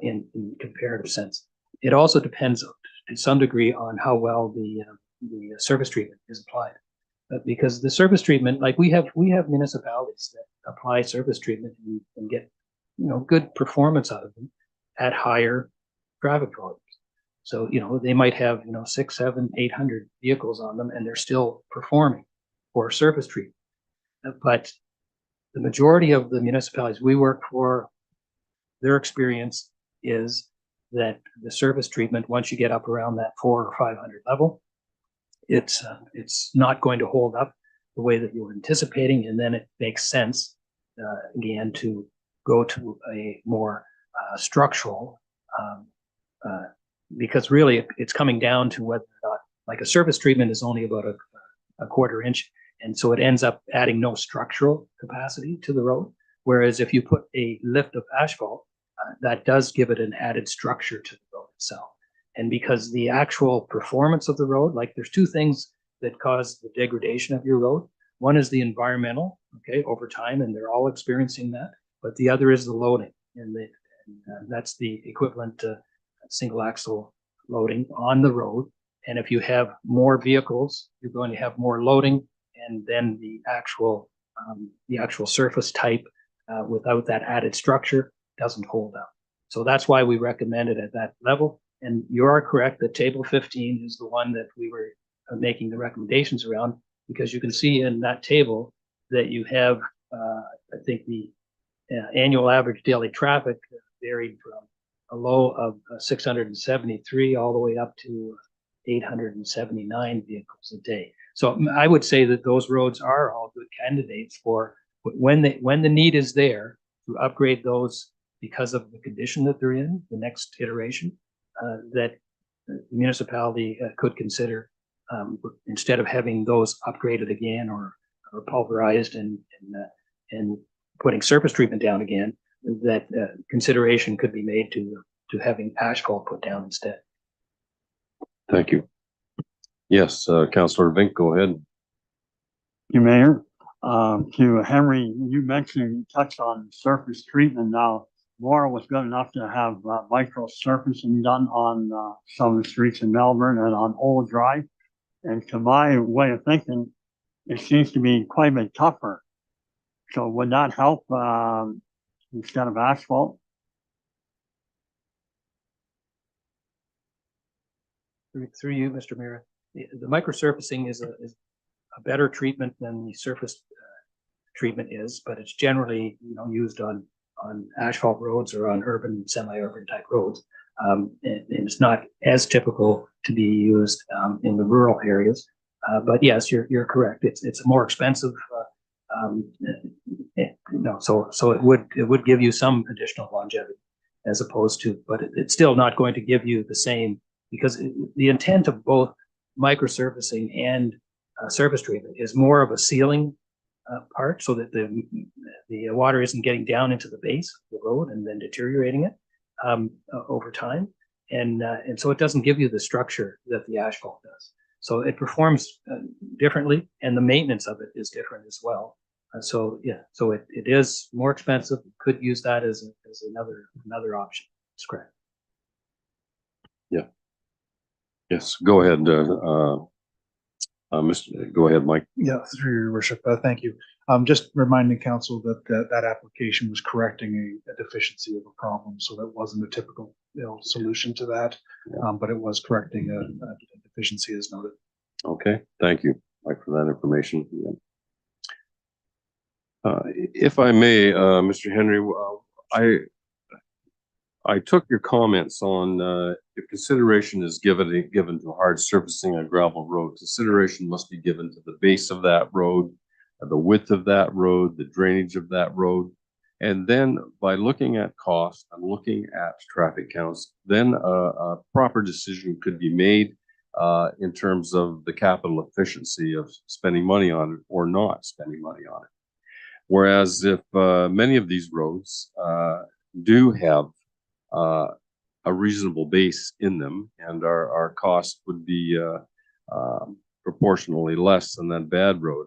Speaker 3: in comparative sense. It also depends to some degree on how well the surface treatment is applied. Because the surface treatment, like we have municipalities that apply surface treatment and get good performance out of them at higher traffic volumes. So, they might have, 600, 700, 800 vehicles on them and they're still performing for surface treatment. But the majority of the municipalities we work for, their experience is that the surface treatment, once you get up around that 400 or 500 level, it's not going to hold up the way that you're anticipating. And then it makes sense, again, to go to a more structural, because really it's coming down to whether or not, like a surface treatment is only about a quarter inch. And so it ends up adding no structural capacity to the road. Whereas if you put a lift of asphalt, that does give it an added structure to the road itself. And because the actual performance of the road, like there's two things that cause the degradation of your road. One is the environmental, over time, and they're all experiencing that. But the other is the loading, and that's the equivalent to single axle loading on the road. And if you have more vehicles, you're going to have more loading, and then the actual surface type without that added structure doesn't hold up. So that's why we recommend it at that level. And you are correct that table 15 is the one that we were making the recommendations around, because you can see in that table that you have, I think the annual average daily traffic varied from a low of 673 all the way up to 879 vehicles a day. So I would say that those roads are all good candidates for when the need is there to upgrade those because of the condition that they're in, the next iteration, that the municipality could consider, instead of having those upgraded again or pulverized and putting surface treatment down again, that consideration could be made to having asphalt put down instead.
Speaker 1: Thank you. Yes, Councillor Vink, go ahead.
Speaker 5: You, Mayor. To Henry, you mentioned, you touched on surface treatment. Now, Laura was good enough to have micro surfacing done on some of the streets in Melbourne and on Old Drive. And to my way of thinking, it seems to be quite a bit tougher. So would that help instead of asphalt?
Speaker 3: Through you, Mr. Mayor, the microsurfacing is a better treatment than the surface treatment is, but it's generally used on asphalt roads or on urban, semi-urban type roads. And it's not as typical to be used in the rural areas. But yes, you're correct. It's more expensive. So it would give you some additional longevity as opposed to, but it's still not going to give you the same, because the intent of both microsurfacing and surface treatment is more of a sealing part, so that the water isn't getting down into the base of the road and then deteriorating it over time, and so it doesn't give you the structure that the asphalt does. So it performs differently, and the maintenance of it is different as well. So it is more expensive. Could use that as another option. That's correct.
Speaker 1: Yeah. Yes, go ahead, go ahead, Mike.
Speaker 7: Yeah, through your worship. Thank you. Just reminding council that that application was correcting a deficiency of a problem, so that wasn't a typical solution to that, but it was correcting a deficiency as noted.
Speaker 1: Okay, thank you, Mike, for that information. Yeah. If I may, Mr. Henry, I took your comments on if consideration is given to hard surfacing a gravel road, consideration must be given to the base of that road, the width of that road, the drainage of that road. And then by looking at cost and looking at traffic counts, then a proper decision could be made in terms of the capital efficiency of spending money on it or not spending money on it. Whereas if many of these roads do have a reasonable base in them, and our cost would be proportionally less than that bad road.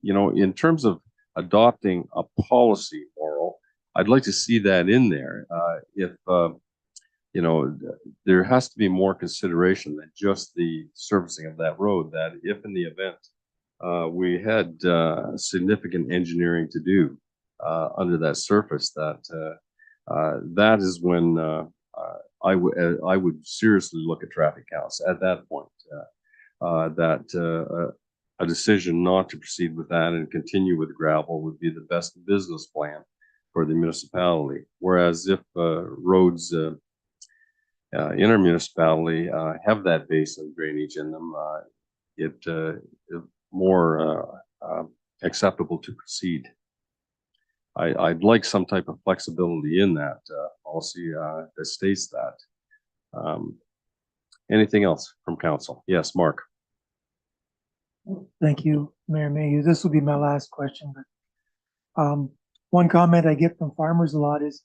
Speaker 1: In terms of adopting a policy moral, I'd like to see that in there. If there has to be more consideration than just the surfacing of that road, that if in the event we had significant engineering to do under that surface, that is when I would seriously look at traffic counts at that point. A decision not to proceed with that and continue with gravel would be the best business plan for the municipality. Whereas if roads in our municipality have that base of drainage in them, it is more acceptable to proceed. I'd like some type of flexibility in that policy that states that. Anything else from council? Yes, Mark.
Speaker 4: Thank you, Mayor Mayhew. This will be my last question, but one comment I get from farmers a lot is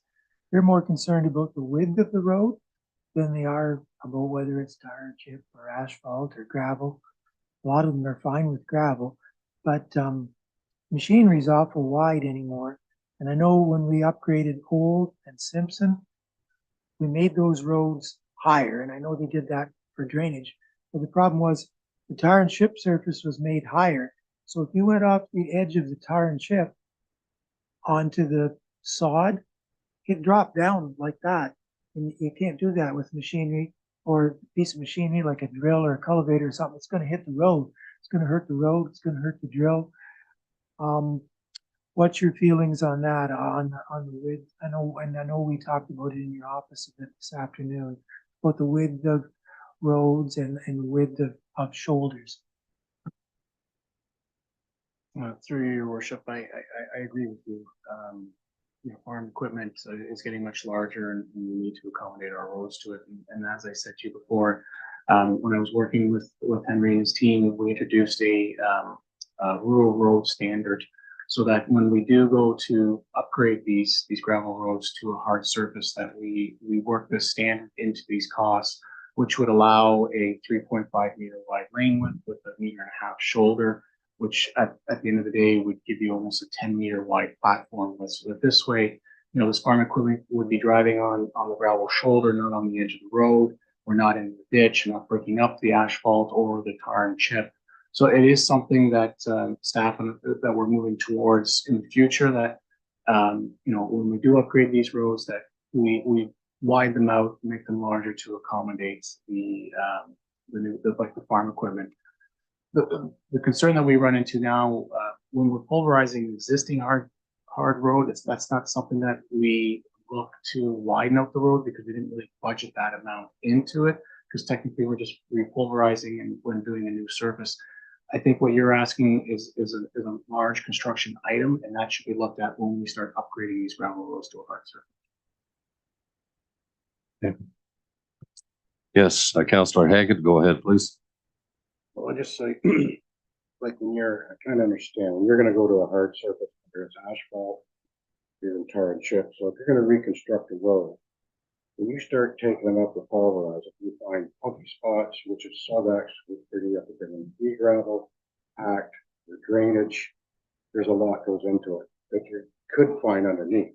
Speaker 4: they're more concerned about the width of the road than they are about whether it's tar, chip, or asphalt or gravel. A lot of them are fine with gravel, but machinery is awful wide anymore. And I know when we upgraded Old and Simpson, we made those roads higher, and I know they did that for drainage. But the problem was the tar and chip surface was made higher. So if you went off the edge of the tar and chip onto the sod, it dropped down like that. And you can't do that with machinery or a piece of machinery like a drill or a cultivator or something. It's gonna hit the road. It's gonna hurt the road. It's gonna hurt the drill. What's your feelings on that, on the width? I know we talked about it in your office a bit this afternoon, about the width of roads and width of shoulders.
Speaker 2: Through your worship, I agree with you. Farm equipment is getting much larger and we need to accommodate our roads to it. And as I said to you before, when I was working with Henry and his team, we introduced a rural road standard so that when we do go to upgrade these gravel roads to a hard surface, that we work this standard into these costs, which would allow a 3.5 meter wide lane width with a 1.5 meter shoulder, which at the end of the day would give you almost a 10-meter wide platform. So that this way, this farm equipment would be driving on the gravel shoulder, not on the edge of the road. We're not in the ditch, not breaking up the asphalt or the tar and chip. So it is something that staff that we're moving towards in the future. That when we do upgrade these roads, that we widen them out, make them larger to accommodate the farm equipment. The concern that we run into now when we're pulverizing existing hard road, that's not something that we look to widen out the road because we didn't really budget that amount into it, because technically we're just repulverizing and when doing a new surface. I think what you're asking is a large construction item, and that should be looked at when we start upgrading these gravel roads to a hard surface.
Speaker 1: Okay. Yes, Councillor Haggett, go ahead, please.
Speaker 8: Well, I just say, like when I kind of understand, when you're gonna go to a hard surface, whether it's asphalt, even tar and chip, so if you're gonna reconstruct a road, when you start taking them up to pulverize, if you find punky spots, which is sub-X, where you have to bring in pea gravel, packed, the drainage, there's a lot goes into it that you could find underneath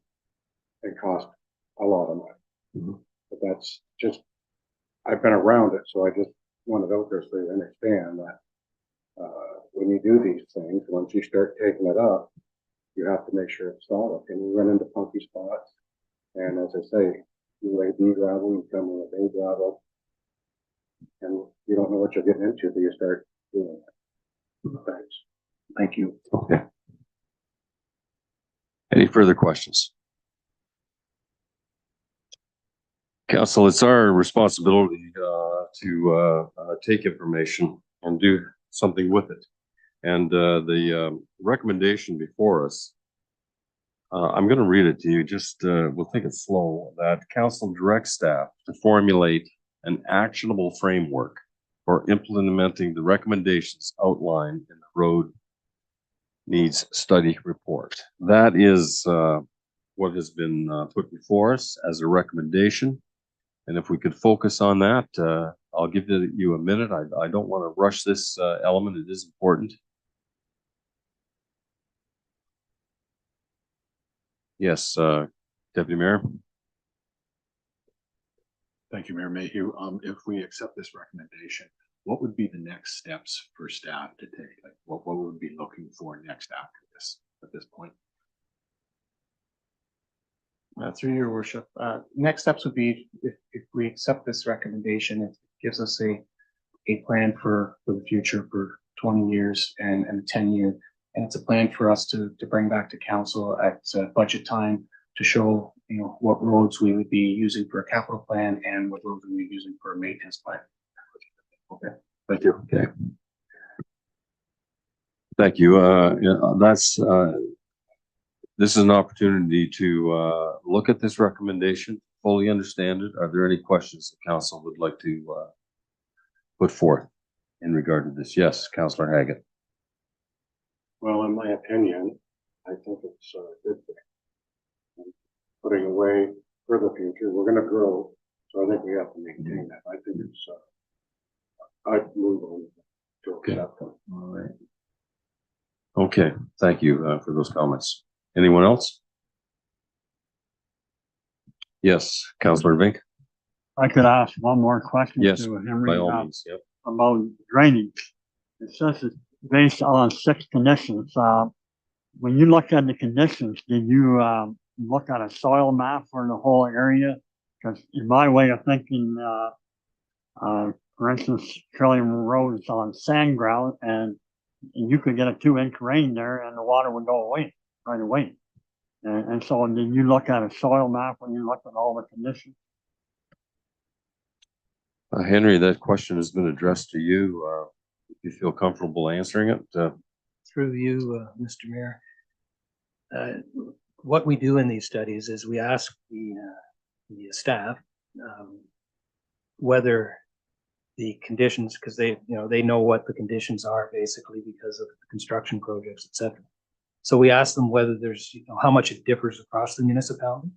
Speaker 8: and cost a lot of money.
Speaker 1: Mm-hmm.
Speaker 8: But that's just, I've been around it, so I just wanted out there so you understand that when you do these things, once you start taking it up, you have to make sure it's solid. And you run into punky spots. And as I say, you lay B gravel, you come in with A gravel, and you don't know what you're getting into till you start doing it. Thanks.
Speaker 2: Thank you.
Speaker 1: Okay. Any further questions? Council, it's our responsibility to take information and do something with it. And the recommendation before us, I'm going to read it to you. Just we'll take it slow. That council directs staff to formulate an actionable framework for implementing the recommendations outlined in the road needs study report. That is what has been put before us as a recommendation. And if we could focus on that, I'll give you a minute. I don't want to rush this element. It is important. Yes, Deputy Mayor.
Speaker 7: Thank you, Mayor Mayhew. If we accept this recommendation, what would be the next steps for staff to take? Like what would we be looking for next after this at this point?
Speaker 2: Through your worship, next steps would be if we accept this recommendation, it gives us a plan for the future for 20 years and 10 years. And it's a plan for us to bring back to council at budget time to show, what roads we would be using for a capital plan and what roads we would be using for a maintenance plan.
Speaker 1: Okay, thank you. Okay. Thank you. This is an opportunity to look at this recommendation, fully understand it. Are there any questions the council would like to put forth in regard to this? Yes, Councillor Haggett.
Speaker 8: Well, in my opinion, I think it's a good thing. Putting away for the future, we're going to grow, so I think we have to maintain that. I think it's, I'd move on to accept them.
Speaker 1: All right. Okay, thank you for those comments. Anyone else? Yes, Councillor Vink.
Speaker 5: I could ask one more question
Speaker 1: Yes,
Speaker 5: to Henry
Speaker 1: by all means. Yep.
Speaker 5: about drainage. It says it's based on 6 conditions. When you look at the conditions, did you look at a soil map for the whole area Because in my way of thinking, for instance, Trillium Road is on sand ground and you could get a 2-inch rain there and the water would go away right away. And so then you look at a soil map when you look at all the conditions.
Speaker 1: Henry, that question has been addressed to you. If you feel comfortable answering it,
Speaker 3: Through you, Mr. Mayor. What we do in these studies is we ask the staff whether the conditions, because they know what the conditions are basically because of the construction projects, et cetera. So we ask them whether there's, how much it differs across the municipality.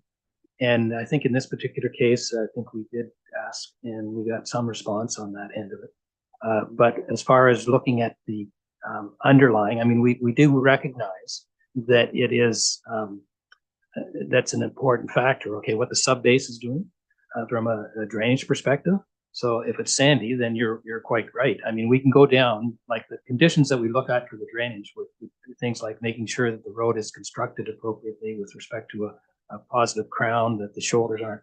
Speaker 3: And I think in this particular case, I think we did ask and we got some response on that end of it. But as far as looking at the underlying, I mean, we do recognize that it is, that's an important factor, okay, what the sub base is doing from a drainage perspective. So if it's sandy, then you're quite right. I mean, we can go down, like the conditions that we look at for the drainage with things like making sure that the road is constructed appropriately with respect to a positive crown, that the shoulders aren't,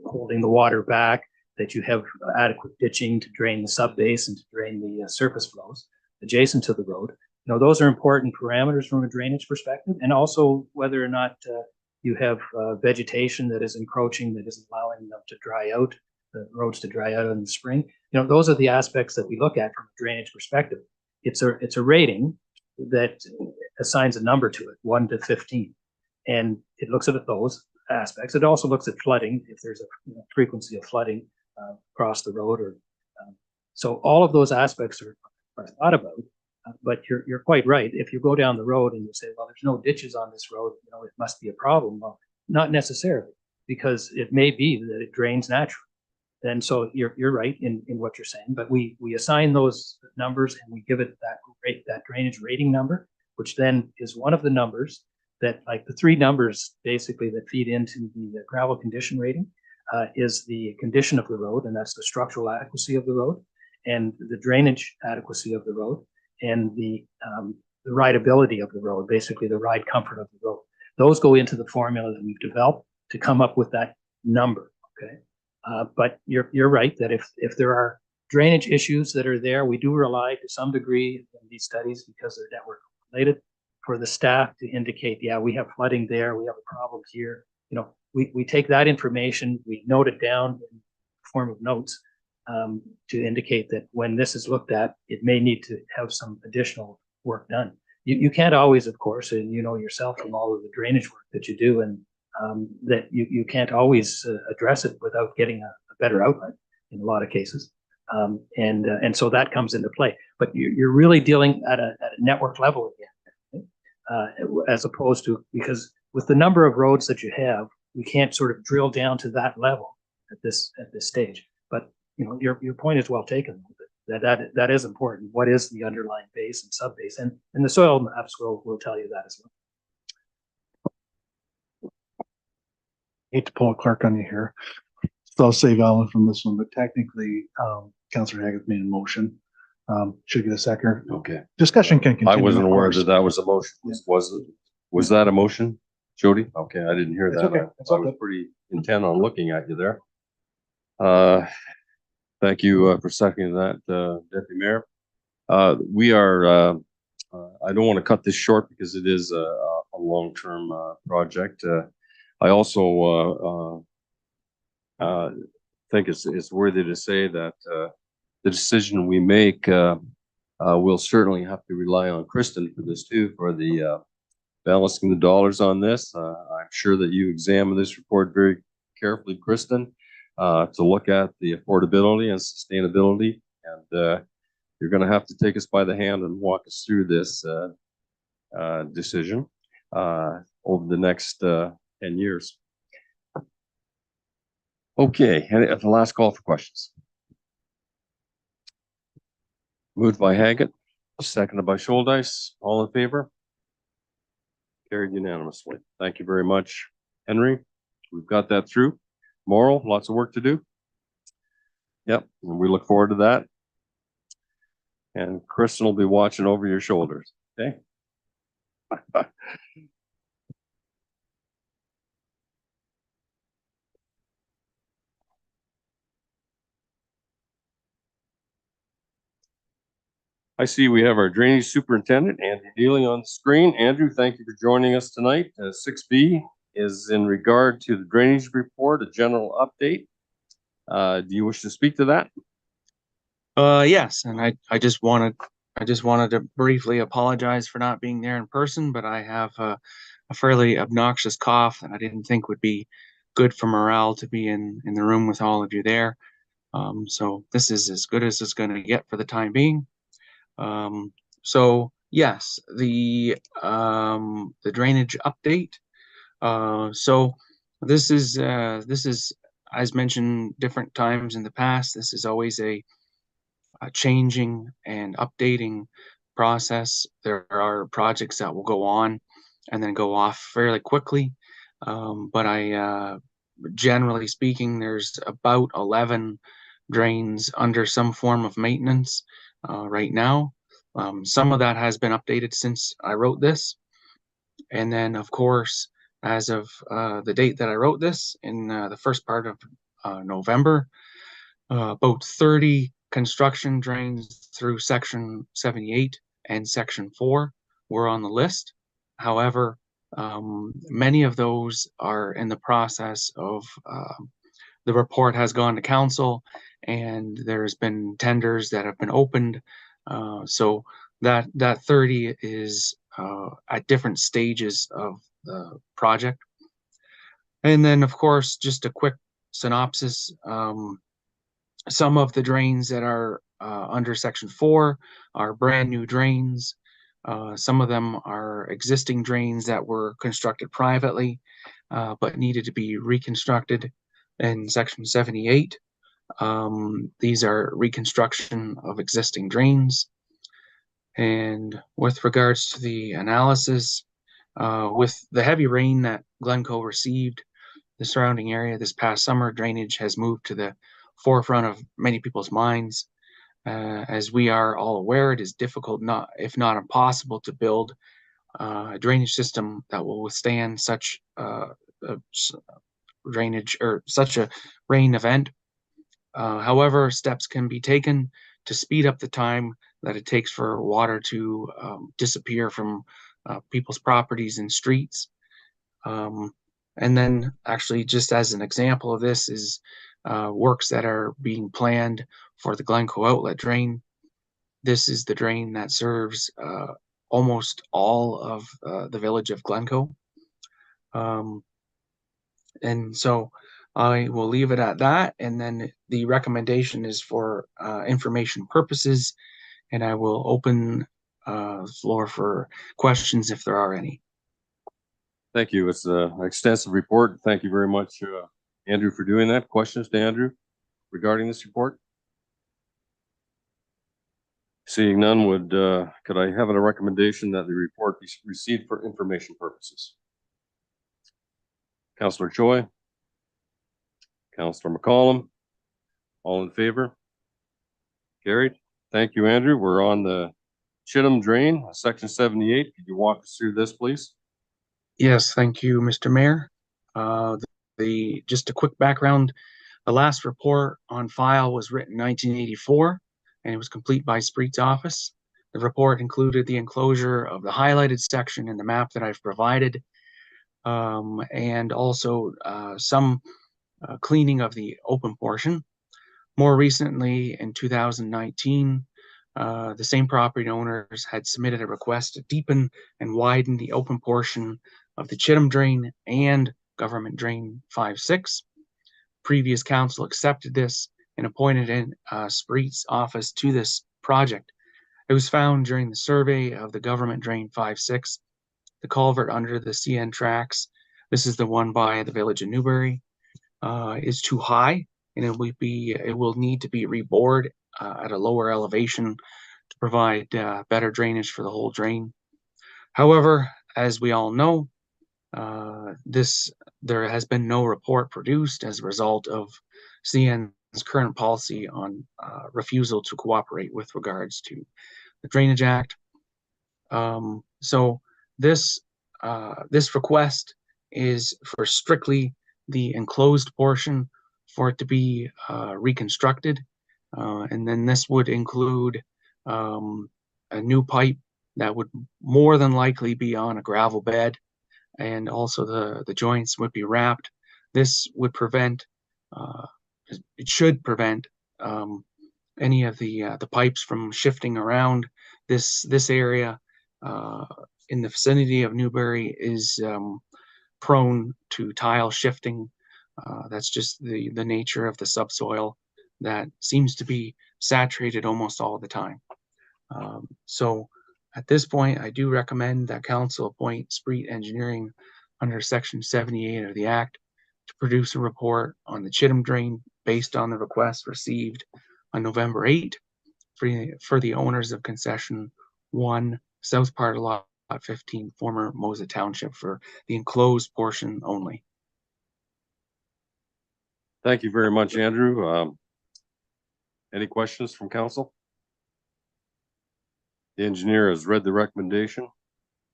Speaker 3: holding the water back, that you have adequate ditching to drain the sub base and to drain the surface flows adjacent to the road. Those are important parameters from a drainage perspective, and also whether or not you have vegetation that is encroaching, that isn't allowing them to dry out, the roads to dry out in the spring. Those are the aspects that we look at from a drainage perspective. It's a rating that assigns a number to it, 1 to 15, and it looks at those aspects. It also looks at flooding, if there's a frequency of flooding across the road, or so all of those aspects are thought about. But you're quite right. If you go down the road and you say, well, there's no ditches on this road, it must be a problem. Well, not necessarily, because it may be that it drains naturally. And so you're right in what you're saying. But we assign those numbers and we give it that drainage rating number, which then is one of the numbers that, like the 3 numbers basically that feed into the gravel condition rating, is the condition of the road, and that's the structural adequacy of the road, and the drainage adequacy of the road, and the rideability of the road, basically the ride comfort of the road. Those go into the formula that we've developed to come up with that number, okay? But you're right that if there are drainage issues that are there, we do rely to some degree in these studies, because they're network related, for the staff to indicate, yeah, we have flooding there, we have a problem here. We take that information, we note it down in the form of notes, to indicate that when this is looked at, it may need to have some additional work done. You can't always, of course, and yourself from all of the drainage work that you do, and that you can't always address it without getting a better outlet in a lot of cases. And so that comes into play. But you're really dealing at a network level again, as opposed to, because with the number of roads that you have, we can't sort of drill down to that level at this stage. But your point is well taken. That is important. What is the underlying base and sub base, and the soil maps will tell you that as well.
Speaker 7: Hate to pull a Clark on you here. So I'll save Alan from this one, but technically, Councillor Haggett made a motion. Should get a second.
Speaker 1: okay.
Speaker 7: Discussion can continue.
Speaker 1: I wasn't
Speaker 7: of
Speaker 1: aware
Speaker 7: course.
Speaker 1: that was a motion. Was that a motion, Jody? Okay, I didn't hear
Speaker 7: It's
Speaker 1: that.
Speaker 7: okay. It's
Speaker 1: I
Speaker 7: okay.
Speaker 1: was pretty intent on looking at you there. Thank you for seconding that, Deputy Mayor. We are, I don't want to cut this short because it is a long-term project. I also think it's worthy to say that the decision we make, we'll certainly have to rely on Kristen for this too, for the balancing the dollars on this. I'm sure that you examine this report very carefully, Kristen, to look at the affordability and sustainability. And you're going to have to take us by the hand and walk us through this decision over the next 10 years. Okay, and at the last call for questions. Moved by Haggett, seconded by Scholdice. All in favor? Carried unanimously. Thank you very much, Henry. We've got that through. Morrill, lots of work to do. Yep, and we look forward to that. And Kristen will be watching over your shoulders. Okay. I see we have our drainage superintendent, Andrew Dealing, on the screen. Andrew, thank you for joining us tonight. 6B is in regard to the drainage report, a general update. Do you wish to speak to that?
Speaker 9: Yes, and I just wanted to briefly apologize for not being there in person, but I have a fairly obnoxious cough that I didn't think would be good for morale to be in the room with all of you there. So this is as good as it's going to get for the time being. So yes, the drainage update. So this is as mentioned different times in the past. This is always a changing and updating process. There are projects that will go on and then go off fairly quickly. But generally speaking, there's about 11 drains under some form of maintenance right now. Some of that has been updated since I wrote this. And then, of course, as of the date that I wrote this, in the first part of November, about 30 construction drains through Section 78 and Section 4 were on the list. However, many of those are in the process of the report has gone to council and there's been tenders that have been opened. So that 30 is at different stages of the project. And then, of course, just a quick synopsis. Some of the drains that are under Section 4 are brand new drains. Some of them are existing drains that were constructed privately, but needed to be reconstructed in Section 78. These are reconstruction of existing drains. And with regards to the analysis, with the heavy rain that Glencoe received, the surrounding area this past summer, drainage has moved to the forefront of many people's minds. As we are all aware, it is difficult, if not impossible, to build a drainage system that will withstand such drainage or such a rain event. However, steps can be taken to speed up the time that it takes for water to disappear from people's properties and streets. And then actually, just as an example of this is works that are being planned for the Glencoe outlet drain. This is the drain that serves almost all of the village of Glencoe. And so I will leave it at that. And then the recommendation is for information purposes. And I will open the floor for questions if there are any.
Speaker 1: Thank you. It's an extensive report. Thank you very much, Andrew, for doing that. Questions to Andrew regarding this report? Seeing none, could I have a recommendation that the report be received for information purposes? Councillor Choi, Councillor McCollum, all in favor? Carried. Thank you, Andrew. We're on the Chittum Drain, Section 78. Could you walk us through this, please?
Speaker 9: Yes, thank you, Mr. Mayor. Just a quick background. The last report on file was written in 1984, and it was complete by Spreet's office. The report included the enclosure of the highlighted section in the map that I've provided, and also some cleaning of the open portion. More recently, in 2019, the same property owners had submitted a request to deepen and widen the open portion of the Chittum Drain and Government Drain 5-6. Previous council accepted this and appointed in Spreet's office to this project. It was found during the survey of the Government Drain 5-6, the culvert under the CN tracks. This is the one by the village of Newbury, is too high, and it will need to be rebored at a lower elevation to provide better drainage for the whole drain. However, as we all know, there has been no report produced as a result of CN's current policy on refusal to cooperate with regards to the Drainage Act. So this request is for strictly the enclosed portion for it to be reconstructed, and then this would include a new pipe that would more than likely be on a gravel bed, and also the joints would be wrapped. This would prevent, it should prevent any of the pipes from shifting around. This area in the vicinity of Newbury is prone to tile shifting. That's just the nature of the subsoil that seems to be saturated almost all the time. So at this point, I do recommend that council appoint Spreet Engineering under Section 78 of the Act to produce a report on the Chittim Drain based on the request received on November 8 for the owners of Concession 1, south part of Lot 15, former Mosa Township, for the enclosed portion only.
Speaker 1: Thank you very much, Andrew. Any questions from council? The engineer has read the recommendation.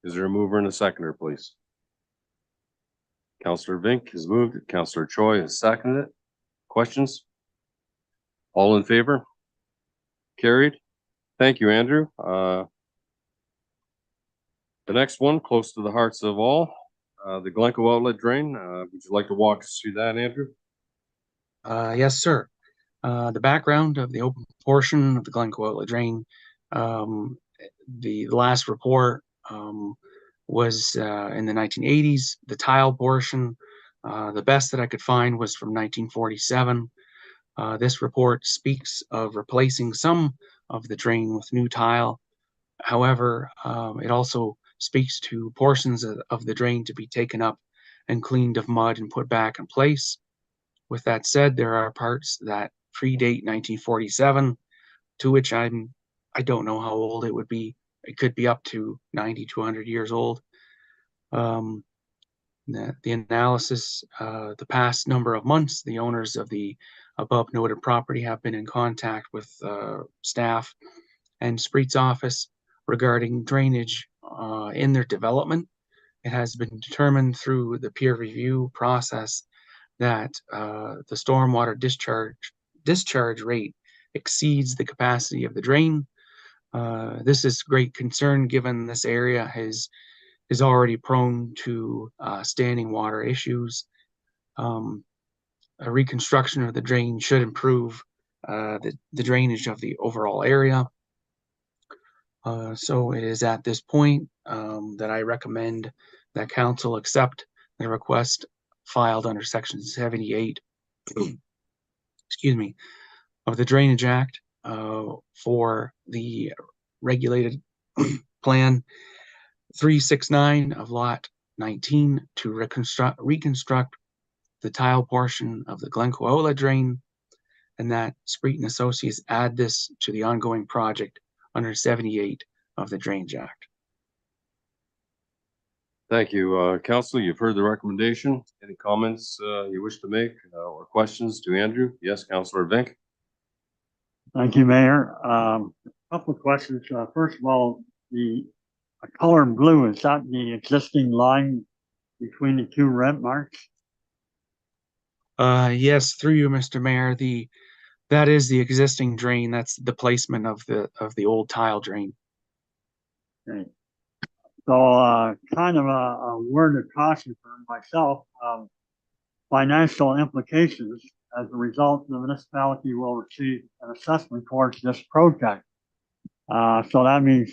Speaker 1: Is there a mover and a seconder, please? Councillor Vink has moved it. Councillor Choi has seconded it. Questions? All in favor? Carried. Thank you, Andrew. The next one, close to the hearts of all, the Glencoe outlet drain. Would you like to walk us through that, Andrew?
Speaker 9: Yes, sir. The background of the open portion of the Glencoe outlet drain, the last report was in the 1980s. The tile portion, the best that I could find was from 1947. This report speaks of replacing some of the drain with new tile. However, it also speaks to portions of the drain to be taken up and cleaned of mud and put back in place. With that said, there are parts that predate 1947, to which I don't know how old it would be. It could be up to 90 to 100 years old. The analysis, the past number of months, the owners of the above noted property have been in contact with staff and Spreet's office regarding drainage in their development. It has been determined through the peer review process that the stormwater discharge rate exceeds the capacity of the drain. This is great concern given this area is already prone to standing water issues. A reconstruction of the drain should improve the drainage of the overall area. So it is at this point that I recommend that council accept the request filed under Section 78, excuse me, of the Drainage Act for the regulated plan 369 of Lot 19 to reconstruct the tile portion of the Glencoe outlet drain, and that Spreet and Associates add this to the ongoing project under 78 of the Drainage Act.
Speaker 1: Thank you, Council. You've heard the recommendation. Any comments you wish to make or questions to Andrew? Yes, Councillor Vink.
Speaker 5: Thank you, Mayor. Couple of questions. First of all, the color blue, is that the existing line between the two red marks?
Speaker 9: Yes, through you, Mr. Mayor. That is the existing drain. That's the placement of the old tile drain.
Speaker 5: Okay. So, kind of a word of caution for myself. Financial implications. As a result, the municipality will receive an assessment towards this project. So that means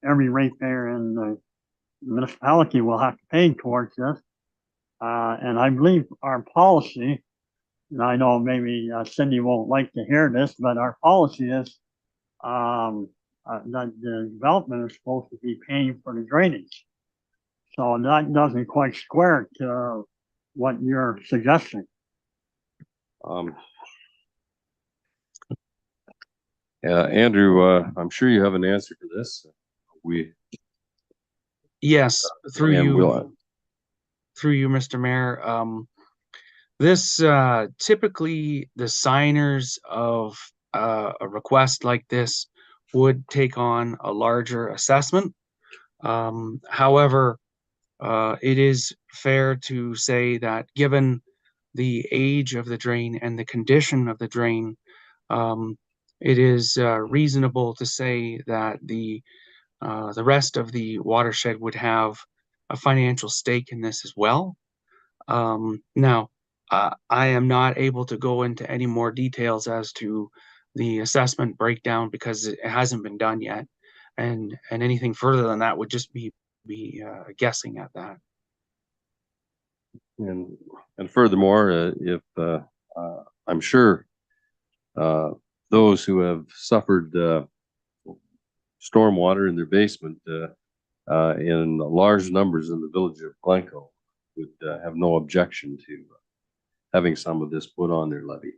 Speaker 5: every ratepayer in the municipality will have to pay towards this. And I believe our policy, and I know maybe Cindy won't like to hear this, but our policy is that the development is supposed to be paying for the drainage. So that doesn't quite square to what you're suggesting.
Speaker 1: Andrew, I'm sure you have an answer for this.
Speaker 9: Yes, through
Speaker 1: and
Speaker 9: you, Mr. Mayor. This typically the signers of a request like this would take on a larger assessment. However, it is fair to say that given the age of the drain and the condition of the drain, it is reasonable to say that the rest of the watershed would have a financial stake in this as well. Now, I am not able to go into any more details as to the assessment breakdown because it hasn't been done yet, and anything further than that would just be guessing at that.
Speaker 1: And furthermore, if I'm sure those who have suffered stormwater in their basement in large numbers in the village of Glencoe would have no objection to having some of this put on their levy.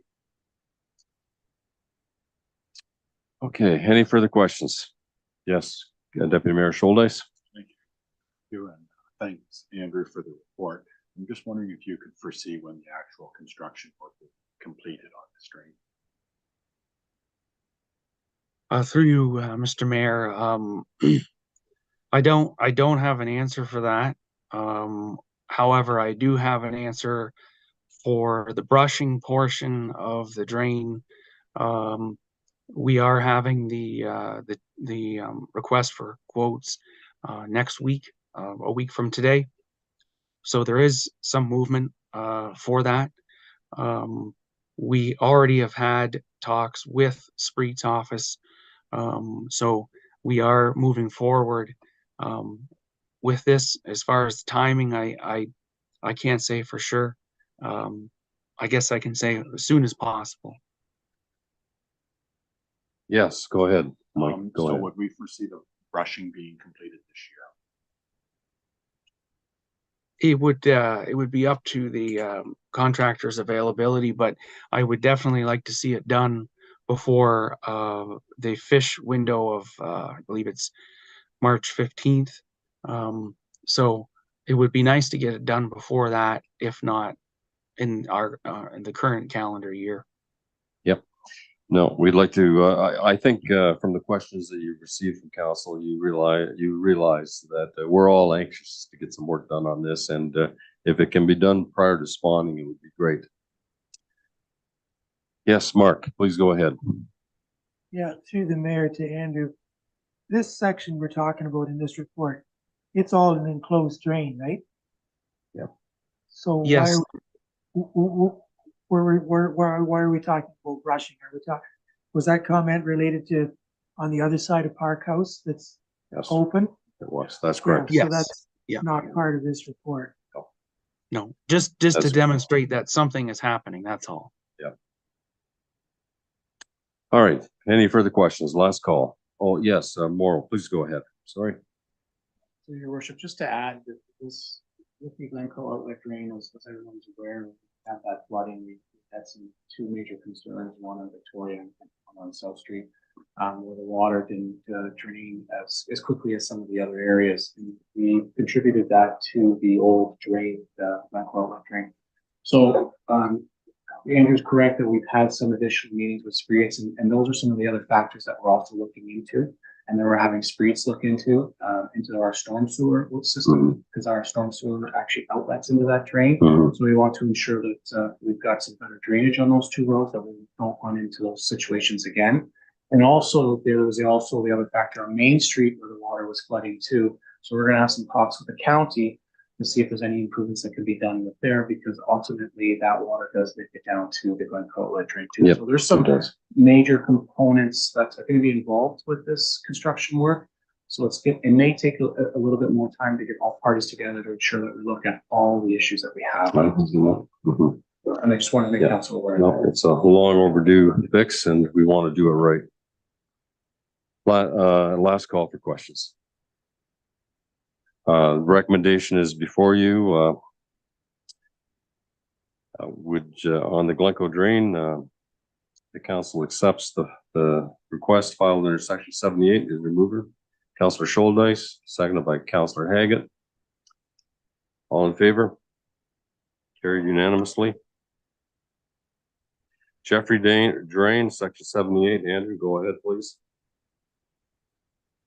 Speaker 1: Okay, any further questions? Yes, Deputy Mayor Scholdice.
Speaker 10: Thank you, and thanks, Andrew, for the report. I'm just wondering if you could foresee when the actual construction work will be completed on this drain.
Speaker 9: Through you, Mr. Mayor, I don't have an answer for that. However, I do have an answer for the brushing portion of the drain. We are having the request for quotes next week, a week from today. So there is some movement for that. We already have had talks with Spreet's office, so we are moving forward with this. As far as timing, I can't say for sure. I guess I can say as soon as possible.
Speaker 1: Yes, go ahead, Mike. Go
Speaker 10: So
Speaker 1: ahead.
Speaker 10: would we foresee the brushing being completed this year?
Speaker 9: It would be up to the contractor's availability, but I would definitely like to see it done before the fish window of I believe it's March 15th. So it would be nice to get it done before that, if not in in the current calendar year.
Speaker 1: Yep. No, we'd like to, I think from the questions that you've received from council, you realize that we're all anxious to get some work done on this. And if it can be done prior to spawning, it would be great. Yes, Mark, please go ahead.
Speaker 4: Yeah, through the mayor to Andrew. This section we're talking about in this report, it's all an enclosed drain, right?
Speaker 1: Yep.
Speaker 4: So
Speaker 9: Yes.
Speaker 4: why are we talking about brushing? Are we talking, was that comment related to on the other side of Park House that's
Speaker 1: Yes,
Speaker 4: open?
Speaker 1: it was. That's correct.
Speaker 4: Yeah,
Speaker 9: Yes.
Speaker 4: so that's
Speaker 9: Yeah.
Speaker 4: not part of this report.
Speaker 9: No, just to
Speaker 1: That's-
Speaker 9: demonstrate that something is happening. That's all.
Speaker 1: All right. Any further questions? Last call. Oh, yes, Morrow, please go ahead. Sorry.
Speaker 2: So, Your Worship, just to add that this, with the Glencoe outlet drain, as everyone's aware, we had that flooding. We had two major concerns, one on Victoria and one on South Street, where the water didn't drain as quickly as some of the other areas. And we contributed that to the old drain, the Glencoe outlet drain. So, Andrew's correct that we've had some additional meetings with Spreets, and those are some of the other factors that we're also looking into, and then we're having Spreets look into our storm sewer system, because our storm sewer actually outlets into that drain.
Speaker 1: Mhm.
Speaker 2: So we want to ensure that we've got some better drainage on those two roads, that we don't run into those situations again. And also, there was also the other factor on Main Street where the water was flooding too. So we're gonna have some talks with the county to see if there's any improvements that can be done with there, because ultimately that water does make it down to the Glencoe outlet drain too.
Speaker 1: Yep,
Speaker 2: So there's some
Speaker 1: it does.
Speaker 2: major components that are going to be involved with this construction work. So it may take a little bit more time to get all parties together to ensure that we look at all the issues that we have.
Speaker 1: Mhm.
Speaker 2: And I just want to make
Speaker 1: Yeah.
Speaker 2: council aware
Speaker 1: No,
Speaker 2: of that.
Speaker 1: it's a long overdue fix and we want to do it right. Last call for questions. Recommendation is before you. On the Glencoe drain, the council accepts the request filed under section 78 is remover. Councillor Scholdice, seconded by Councillor Haggett. All in favor? Carried unanimously. Jeffrey Drain, section 78. Andrew, go ahead, please.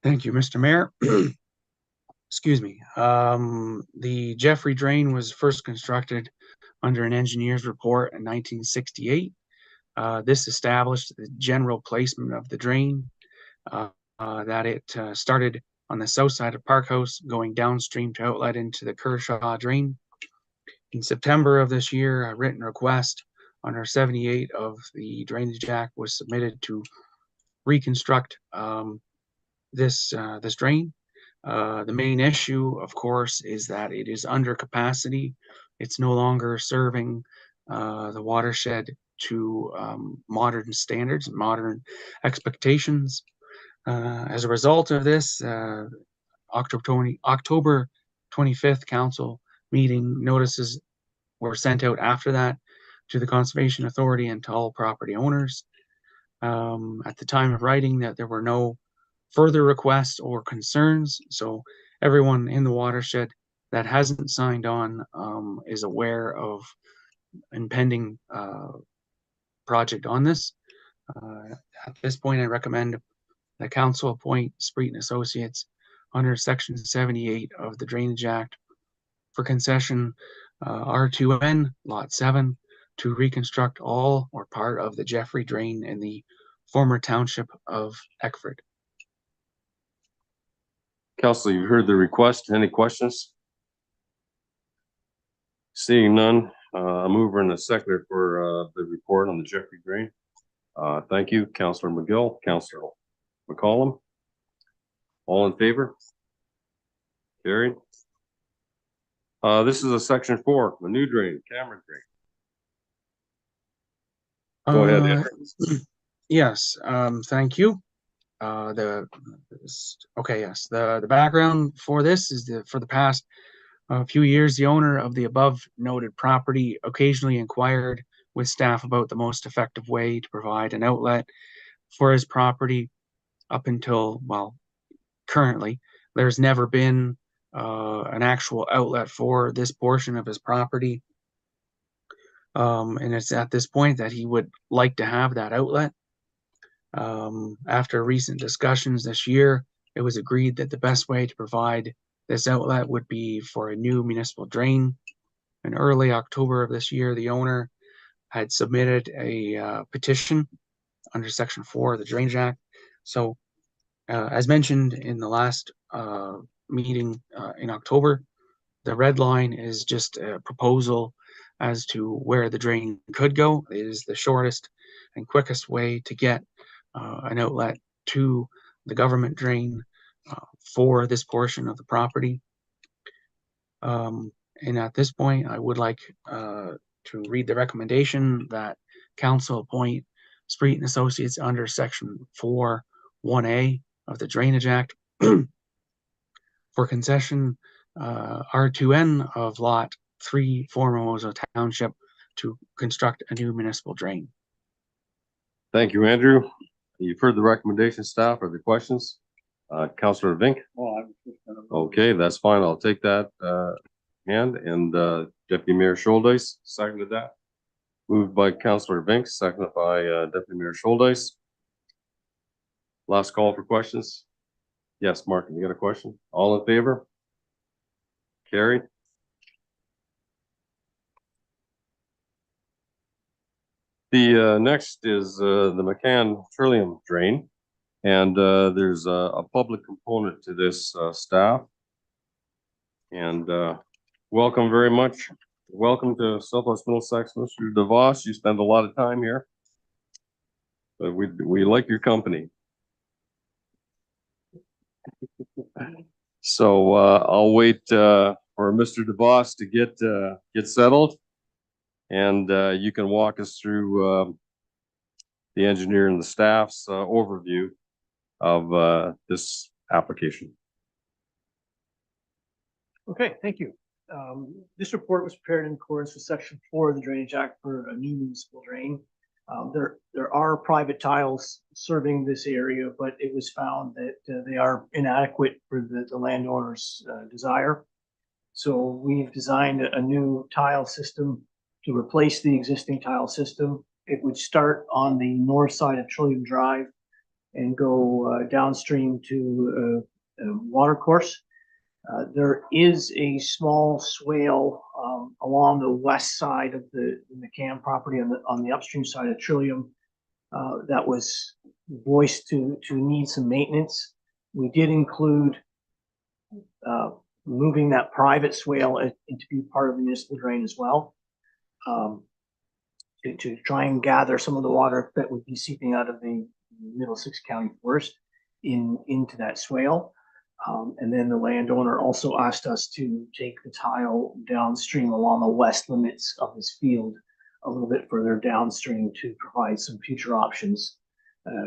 Speaker 9: Thank you, Mr. Mayor. Excuse me. The Jeffrey Drain was first constructed under an engineer's report in 1968. This established the general placement of the drain, that it started on the south side of Park House, going downstream to outlet into the Kershaw drain. In September of this year, a written request under 78 of the Drainage Act was submitted to reconstruct this drain. The main issue, of course, is that it is under capacity. It's no longer serving the watershed to modern standards, modern expectations. As a result of this, October 25th council meeting notices were sent out after that to the Conservation Authority and to all property owners. At the time of writing, that there were no further requests or concerns, so everyone in the watershed that hasn't signed on is aware of impending project on this. At this point, I recommend the council appoint Spreet and Associates under Section 78 of the Drainage Act for concession R2N Lot 7 to reconstruct all or part of the Jeffrey Drain in the former township of Eckford.
Speaker 1: Council, you've heard the request. Any questions? Seeing none, a mover and a seconder for the report on the Jeffrey Drain. Thank you, Councillor McGill, Councillor McCollum. All in favor? Carried. This is a section 4, the new drain, Cameron Drain. Go ahead, Andrew.
Speaker 9: Yes, thank you. The background for this is for the past few years, the owner of the above noted property occasionally inquired with staff about the most effective way to provide an outlet for his property. Up until, well, currently, there's never been an actual outlet for this portion of his property. And it's at this point that he would like to have that outlet. After recent discussions this year, it was agreed that the best way to provide this outlet would be for a new municipal drain. In early October of this year, the owner had submitted a petition under Section 4 of the Drainage Act. So, as mentioned in the last meeting in October, the red line is just a proposal as to where the drain could go. It is the shortest and quickest way to get an outlet to the government drain for this portion of the property. And at this point, I would like to read the recommendation that council appoint Spreet and Associates under Section 4(1)(a) of the Drainage Act for concession R2N of Lot 3, former Mozo Township, to construct a new municipal drain.
Speaker 1: Thank you, Andrew. You've heard the recommendation, staff. Are there questions? Councillor Vink? Okay, that's fine. I'll take that hand. And Deputy Mayor Scholdice seconded that. Moved by Councillor Vink, seconded by Deputy Mayor Scholdice. Last call for questions. Yes, Mark, you got a question? All in favor? Carried. The next is the McCann Trillium Drain, and there's a public component to this, staff. And welcome very much. Welcome to Southwest Middlesex, Mr. DeVos. You spend a lot of time here, but we like your company. So I'll wait for Mr. DeVos to get settled, and you can walk us through the engineer and the staff's overview of this application.
Speaker 11: Okay, thank you. This report was prepared in accordance with Section 4 of the Drainage Act for a new municipal drain. There are private tiles serving this area, but it was found that they are inadequate for the landowner's desire. So we've designed a new tile system to replace the existing tile system. It would start on the north side of Trillium Drive and go downstream to a water course. There is a small swale along the west side of the McCann property on the upstream side of Trillium that was voiced to need some maintenance. We did include moving that private swale into be part of the municipal drain as well, to try and gather some of the water that would be seeping out of the Middlesex County Forest into that swale. And then the landowner also asked us to take the tile downstream along the west limits of his field a little bit further downstream to provide some future options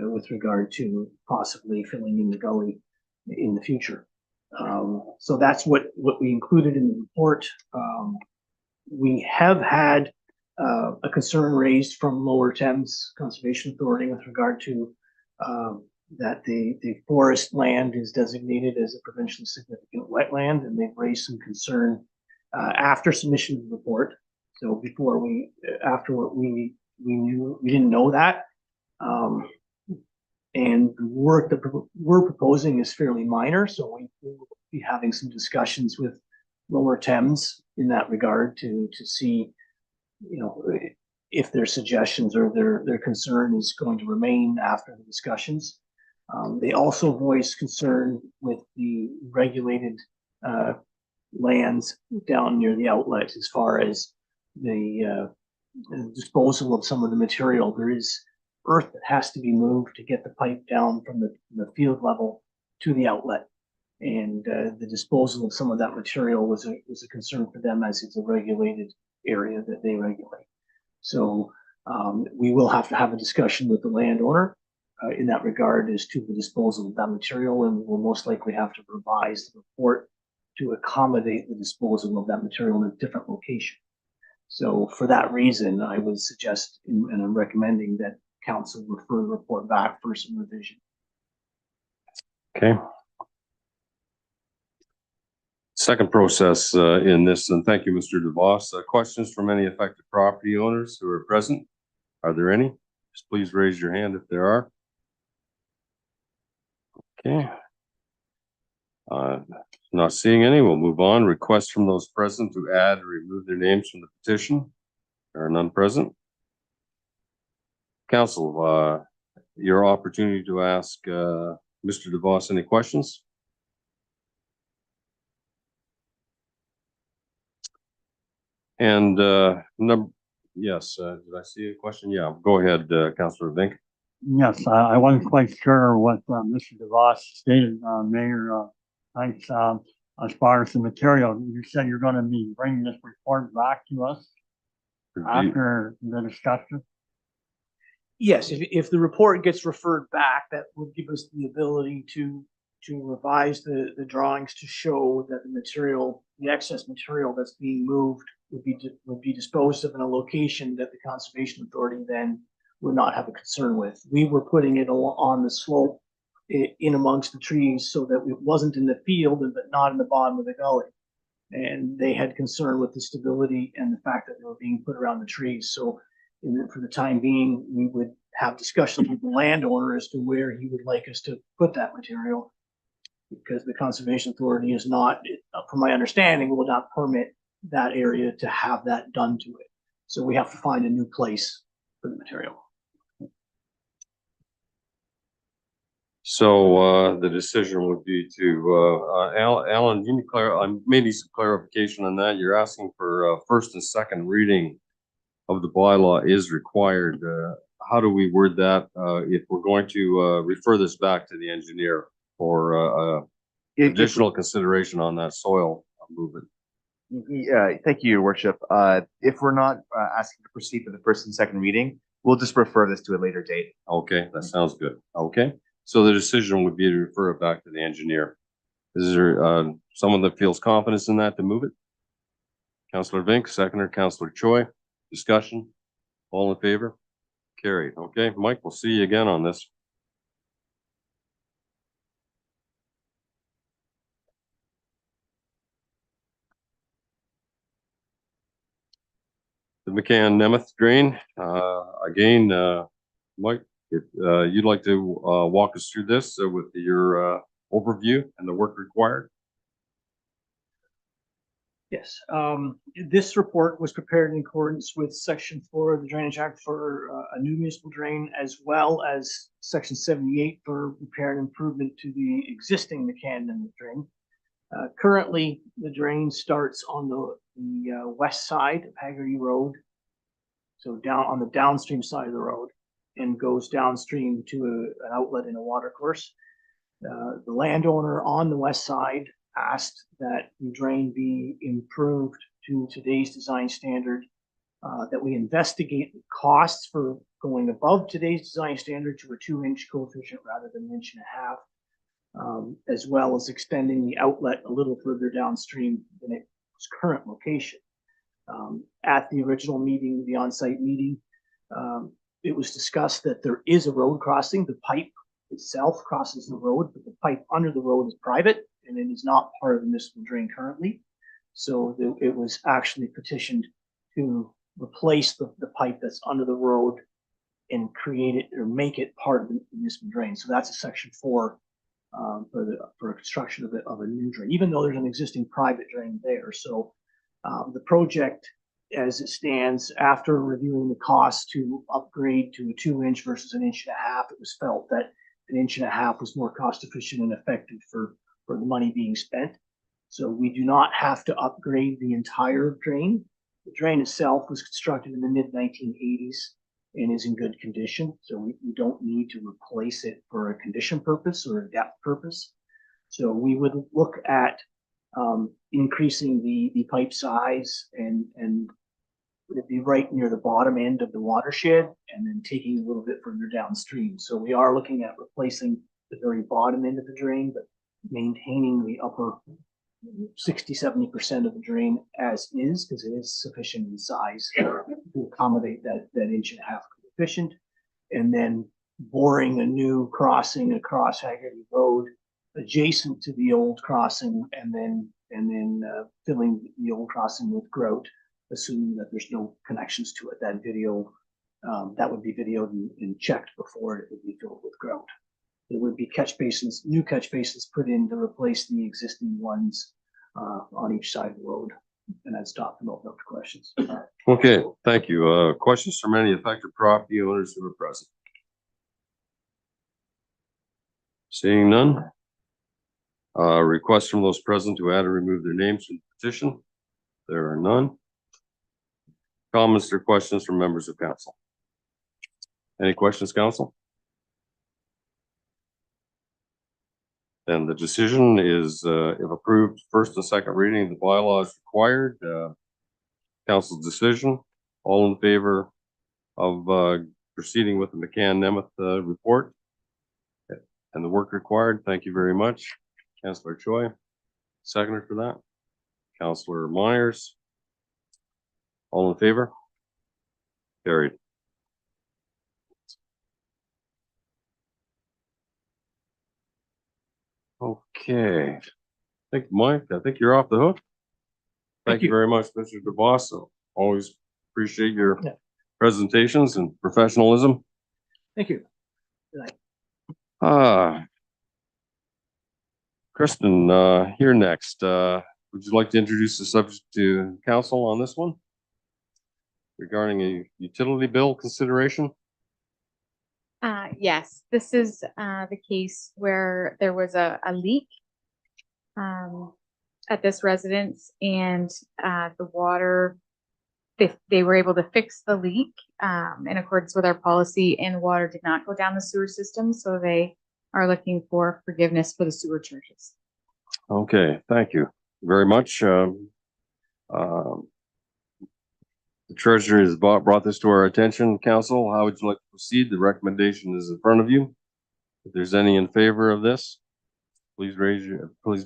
Speaker 11: with regard to possibly filling in the gully in the future. So that's what we included in the report. We have had a concern raised from Lower Thames Conservation Authority with regard to that the forest land is designated as a provincially significant wetland, and they've raised some concern after submission of the report. So before after what we knew, we didn't know that. And the work that we're proposing is fairly minor, so we will be having some discussions with Lower Thames in that regard to see, you know, if their suggestions or their concern is going to remain after the discussions. They also voiced concern with the regulated lands down near the outlet as far as the disposal of some of the material. There is earth that has to be moved to get the pipe down from the field level to the outlet. And the disposal of some of that material was a concern for them, as it's a regulated area that they regulate. So we will have to have a discussion with the landowner in that regard as to the disposal of that material, and we'll most likely have to revise the report to accommodate the disposal of that material in a different location. So for that reason, I would suggest, and I'm recommending, that council refer the report back for some revision.
Speaker 1: Okay. Second process in this, and thank you, Mr. DeVos. Questions from any affected property owners who are present? Are there any? Just please raise your hand if there are. Okay. Not seeing any, we'll move on. Requests from those present to add or remove their names from the petition. There are none present. Council, your opportunity to ask Mr. DeVos any questions. And yes, did I see a question? Yeah, go ahead, Councilor Vink.
Speaker 5: Yes, I wasn't quite sure what Mr. DeVos stated, Mayor. Thanks. As far as the material, you said you're going to be bringing this report back to us after the discussion?
Speaker 11: Yes, if the report gets referred back, that would give us the ability to revise the drawings to show that the material, the excess material that's being moved would be disposed of in a location that the Conservation Authority then would not have a concern with. We were putting it on the slope in amongst the trees so that it wasn't in the field but not in the bottom of the gully. And they had concern with the stability and the fact that they were being put around the trees. So for the time being, we would have discussions with the landowner as to where he would like us to put that material, because the Conservation Authority is not, from my understanding, will not permit that area to have that done to it. So we have to find a new place for the material.
Speaker 1: So the decision would be to Alan, you need maybe some clarification on that. You're asking for first and second reading of the bylaw is required. How do we word that if we're going to refer this back to the engineer for additional consideration on that soil movement?
Speaker 6: Yeah, thank you, Your Worship. If we're not asking to proceed for the first and second reading, we'll just refer this to a later date.
Speaker 1: Okay, that sounds good. Okay, so the decision would be to refer it back to the engineer. Is there someone that feels confidence in that to move it? Councillor Vink, seconder, Councillor Choi. Discussion? All in favor? Carried. Okay, Mike, we'll see you again on this. The McCann Nemeth drain. Again, Mike, if you'd like to walk us through this with your overview and the work required.
Speaker 11: Yes, this report was prepared in accordance with Section 4 of the Drainage Act for a new municipal drain, as well as Section 78 for repair and improvement to the existing McCandon drain. Currently, the drain starts on the west side of Haggerty Road, so down on the downstream side of the road, and goes downstream to an outlet in a water course. The landowner on the west side asked that the drain be improved to today's design standard, that we investigate the costs for going above today's design standard to a 2-inch coefficient rather than 1.5 inches, as well as extending the outlet a little further downstream than its current location. At the original meeting, the on-site meeting, it was discussed that there is a road crossing. The pipe itself crosses the road, but the pipe under the road is private and it is not part of the municipal drain currently. So it was actually petitioned to replace the pipe that's under the road and create it or make it part of the municipal drain. So that's a Section 4 for construction of a new drain, even though there's an existing private drain there. So the project, as it stands, after reviewing the cost to upgrade to a 2-inch versus 1.5 inches, it was felt that 1.5 inches was more cost efficient and effective for the money being spent. So we do not have to upgrade the entire drain. The drain itself was constructed in the mid-1980s and is in good condition. So we don't need to replace it for a condition purpose or a depth purpose. So we would look at increasing the pipe size and would it be right near the bottom end of the watershed and then taking a little bit further downstream. So we are looking at replacing the very bottom end of the drain, but maintaining the upper 60–70% of the drain as is, because it is sufficient in size to accommodate that 1.5 inch coefficient, and then boring a new crossing across Haggerty Road adjacent to the old crossing, and then filling the old crossing with grout, assuming that there's no connections to it. That would be videoed and checked before it would be filled with grout. There would be catch basins, new catch basins put in to replace the existing ones on each side of the road. And I'd stop and open up to questions.
Speaker 1: Okay, thank you. Questions from any affected property owners who are present? Seeing none. Requests from those present to add or remove their names from the petition. There are none. Comments or questions from members of council? Any questions, council? And the decision is, if approved, first and second reading, the bylaw is required. Council's decision. All in favor of proceeding with the McCann-Nemeth report and the work required? Thank you very much. Councillor Choi, seconder for that. Councillor Myers. All in favor? Carried. Okay. I think you're off the hook. Thank you very much, Mr. DeVos. Always appreciate your presentations and professionalism.
Speaker 11: Thank you. Good night.
Speaker 1: Kristen, you're next. Would you like to introduce the subject to council on this one? Regarding a utility bill consideration?
Speaker 12: Yes, this is the case where there was a leak at this residence, and the water, they were able to fix the leak in accordance with our policy, and the water did not go down the sewer system, so they are looking for forgiveness for the sewer charges.
Speaker 1: Okay, thank you very much. The treasurer has brought this to our attention. Council, how would you like to proceed? The recommendation is in front of you. If there's any in favor of this, please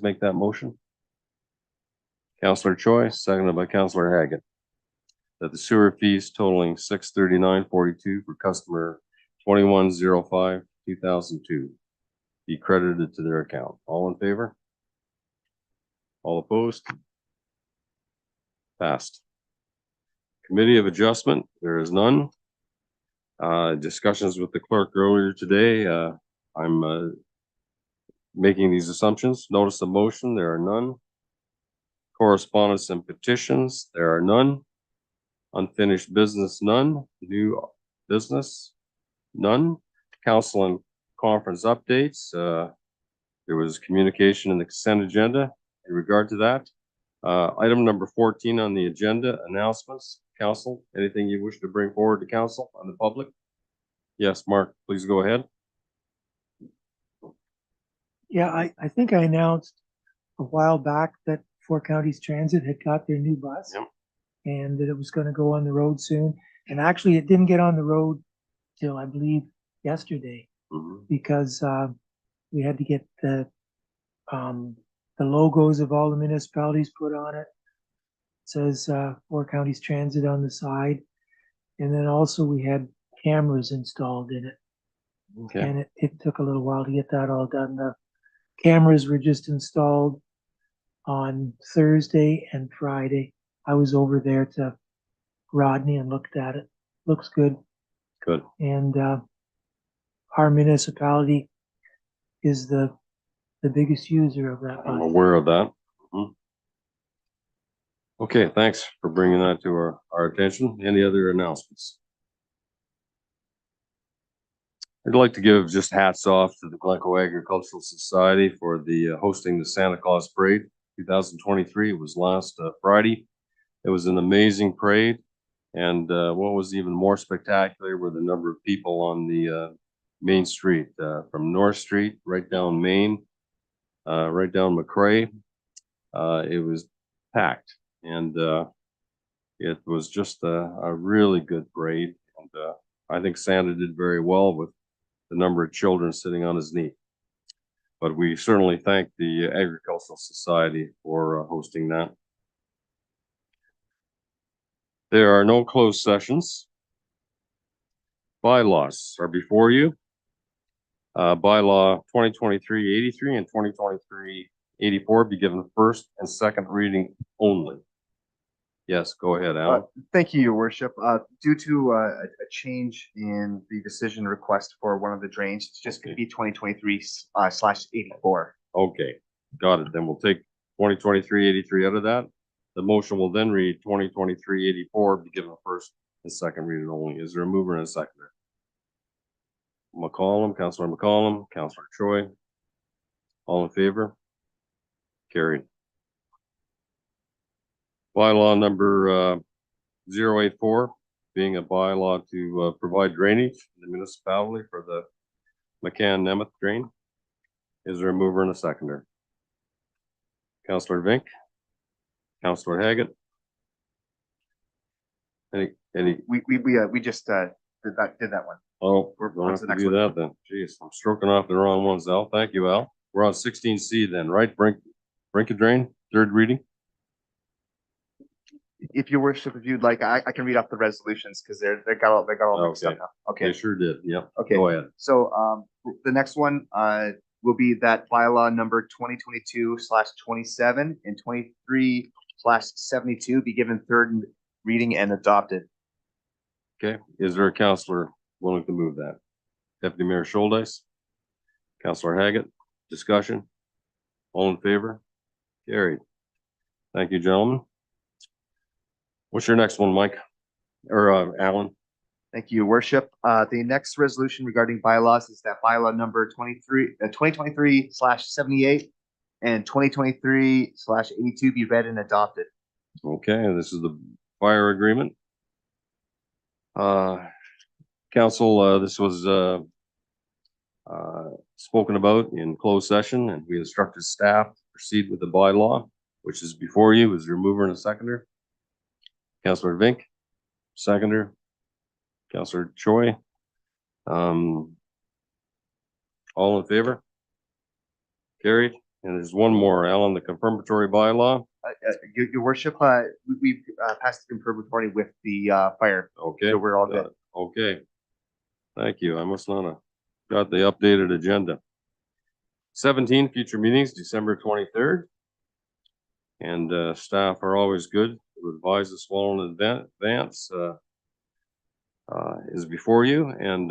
Speaker 1: make that motion. Councillor Choi, seconded by Councillor Haggett, that the sewer fees totaling $639.42 for customer 2105-2002 be credited to their account. All in favor? All opposed? Passed. Committee of Adjustment, there is none. Discussions with the clerk earlier today. I'm making these assumptions. Notice of motion, there are none. Correspondence and petitions, there are none. Unfinished business, none. New business, none. Council and conference updates, there was communication in the consent agenda in regard to that. Item number 14 on the agenda, announcements. Council, anything you wish to bring forward to council on the public? Yes, Mark, please go ahead.
Speaker 4: Yeah, I think I announced a while back that Four Counties Transit had got their new bus.
Speaker 1: Yep.
Speaker 4: And that it was gonna go on the road soon. And actually, it didn't get on the road till, I believe, yesterday,
Speaker 1: Mhm.
Speaker 4: because we had to get the logos of all the municipalities put on it. It says Four Counties Transit on the side. And then also we had cameras installed in it.
Speaker 1: Okay,
Speaker 4: And it took a little while to get that all done. The cameras were just installed on Thursday and Friday. I was over there to Rodney and looked at it. Looks good.
Speaker 1: good.
Speaker 4: And our municipality is the biggest user of that
Speaker 1: I'm
Speaker 4: bus.
Speaker 1: aware of that. Mhm. Okay, thanks for bringing that to our attention. Any other announcements? I'd like to give just hats off to the Glencoe Agricultural Society for the hosting the Santa Claus Parade 2023. It was last Friday. It was an amazing parade. And what was even more spectacular were the number of people on the Main Street, from North Street right down Main, right down McCrae. It was packed, and it was just a really good parade. And I think Santa did very well with the number of children sitting on his knee. But we certainly thank the Agricultural Society for hosting that. There are no closed sessions. Bylaws are before you. Bylaw 2023-83 and 2023-84 be given first and second reading only. Yes, go ahead, Alan.
Speaker 6: Thank you, Your Worship. Due to a change in the decision request for one of the drains, it's just going to be 2023/84.
Speaker 1: Okay, got it. Then we'll take 2023-83 out of that. The motion will then read 2023-84 be given first and second reading only. Is there a mover and a seconder? Councilor McCollum, Councilor Choi. All in favor? Carried. Bylaw number 084, being a bylaw to provide drainage in the municipality for the McCann-Nemeth drain. Is there a mover and a seconder? Councilor Vink, Councilor Haggett. Any,
Speaker 6: We just did that one.
Speaker 1: oh,
Speaker 6: We're
Speaker 1: don't
Speaker 6: on
Speaker 1: have
Speaker 6: to
Speaker 1: to
Speaker 6: the
Speaker 1: do
Speaker 6: next
Speaker 1: that then. Jeez, I'm stroking off the wrong ones, Al. Thank you, Al. We're on 16C then, right? Brink a drain, third reading.
Speaker 6: If Your Worship, if you'd like, I can read off the resolutions because they got all mixed up
Speaker 1: Okay.
Speaker 6: now.
Speaker 1: They
Speaker 6: Okay.
Speaker 1: sure did. Yep.
Speaker 6: Okay.
Speaker 1: Go ahead.
Speaker 6: So the next one will be that bylaw number 2022/27 and 23/72 be given third reading and adopted.
Speaker 1: Okay. Is there a councillor willing to move that? Deputy Mayor Schuldice, Councillor Haggett, discussion? All in favor? Carried. Thank you, gentlemen. What's your next one, Mike? Or Alan?
Speaker 6: Thank you, Your Worship. The next resolution regarding bylaws is that bylaw number 2023/78 and 2023/82 be read and adopted.
Speaker 1: Okay, and this is the fire agreement. Council, this was spoken about in closed session, and we instructed staff to proceed with the bylaw, which is before you. Is there a mover and a seconder? Councillor Vink, seconder. Councillor Choi. All in favor? Carried. And there's one more, Alan, the confirmatory bylaw.
Speaker 6: Your Worship, we passed the confirmatory with the fire.
Speaker 1: Okay.
Speaker 6: So we're all
Speaker 1: got
Speaker 6: good.
Speaker 1: it. Okay. Thank you. I must not have got the updated agenda. 17 future meetings, December 23rd. And staff are always good to advise us well in advance. Is before you. And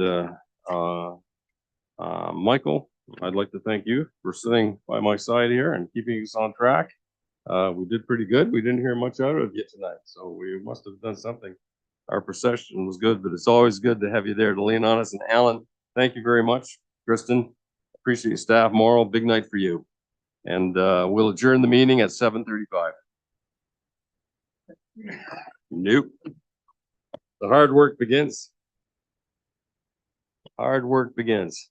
Speaker 1: Michael, I'd like to thank you for sitting by my side here and keeping us on track. We did pretty good. We didn't hear much out of you tonight, so we must have done something. Our procession was good, but it's always good to have you there to lean on us. And Alan, thank you very much. Kristen, appreciate your staff. Morrow, big night for you. And we'll adjourn the meeting at 7:35. Nope. The hard work begins. Hard work begins.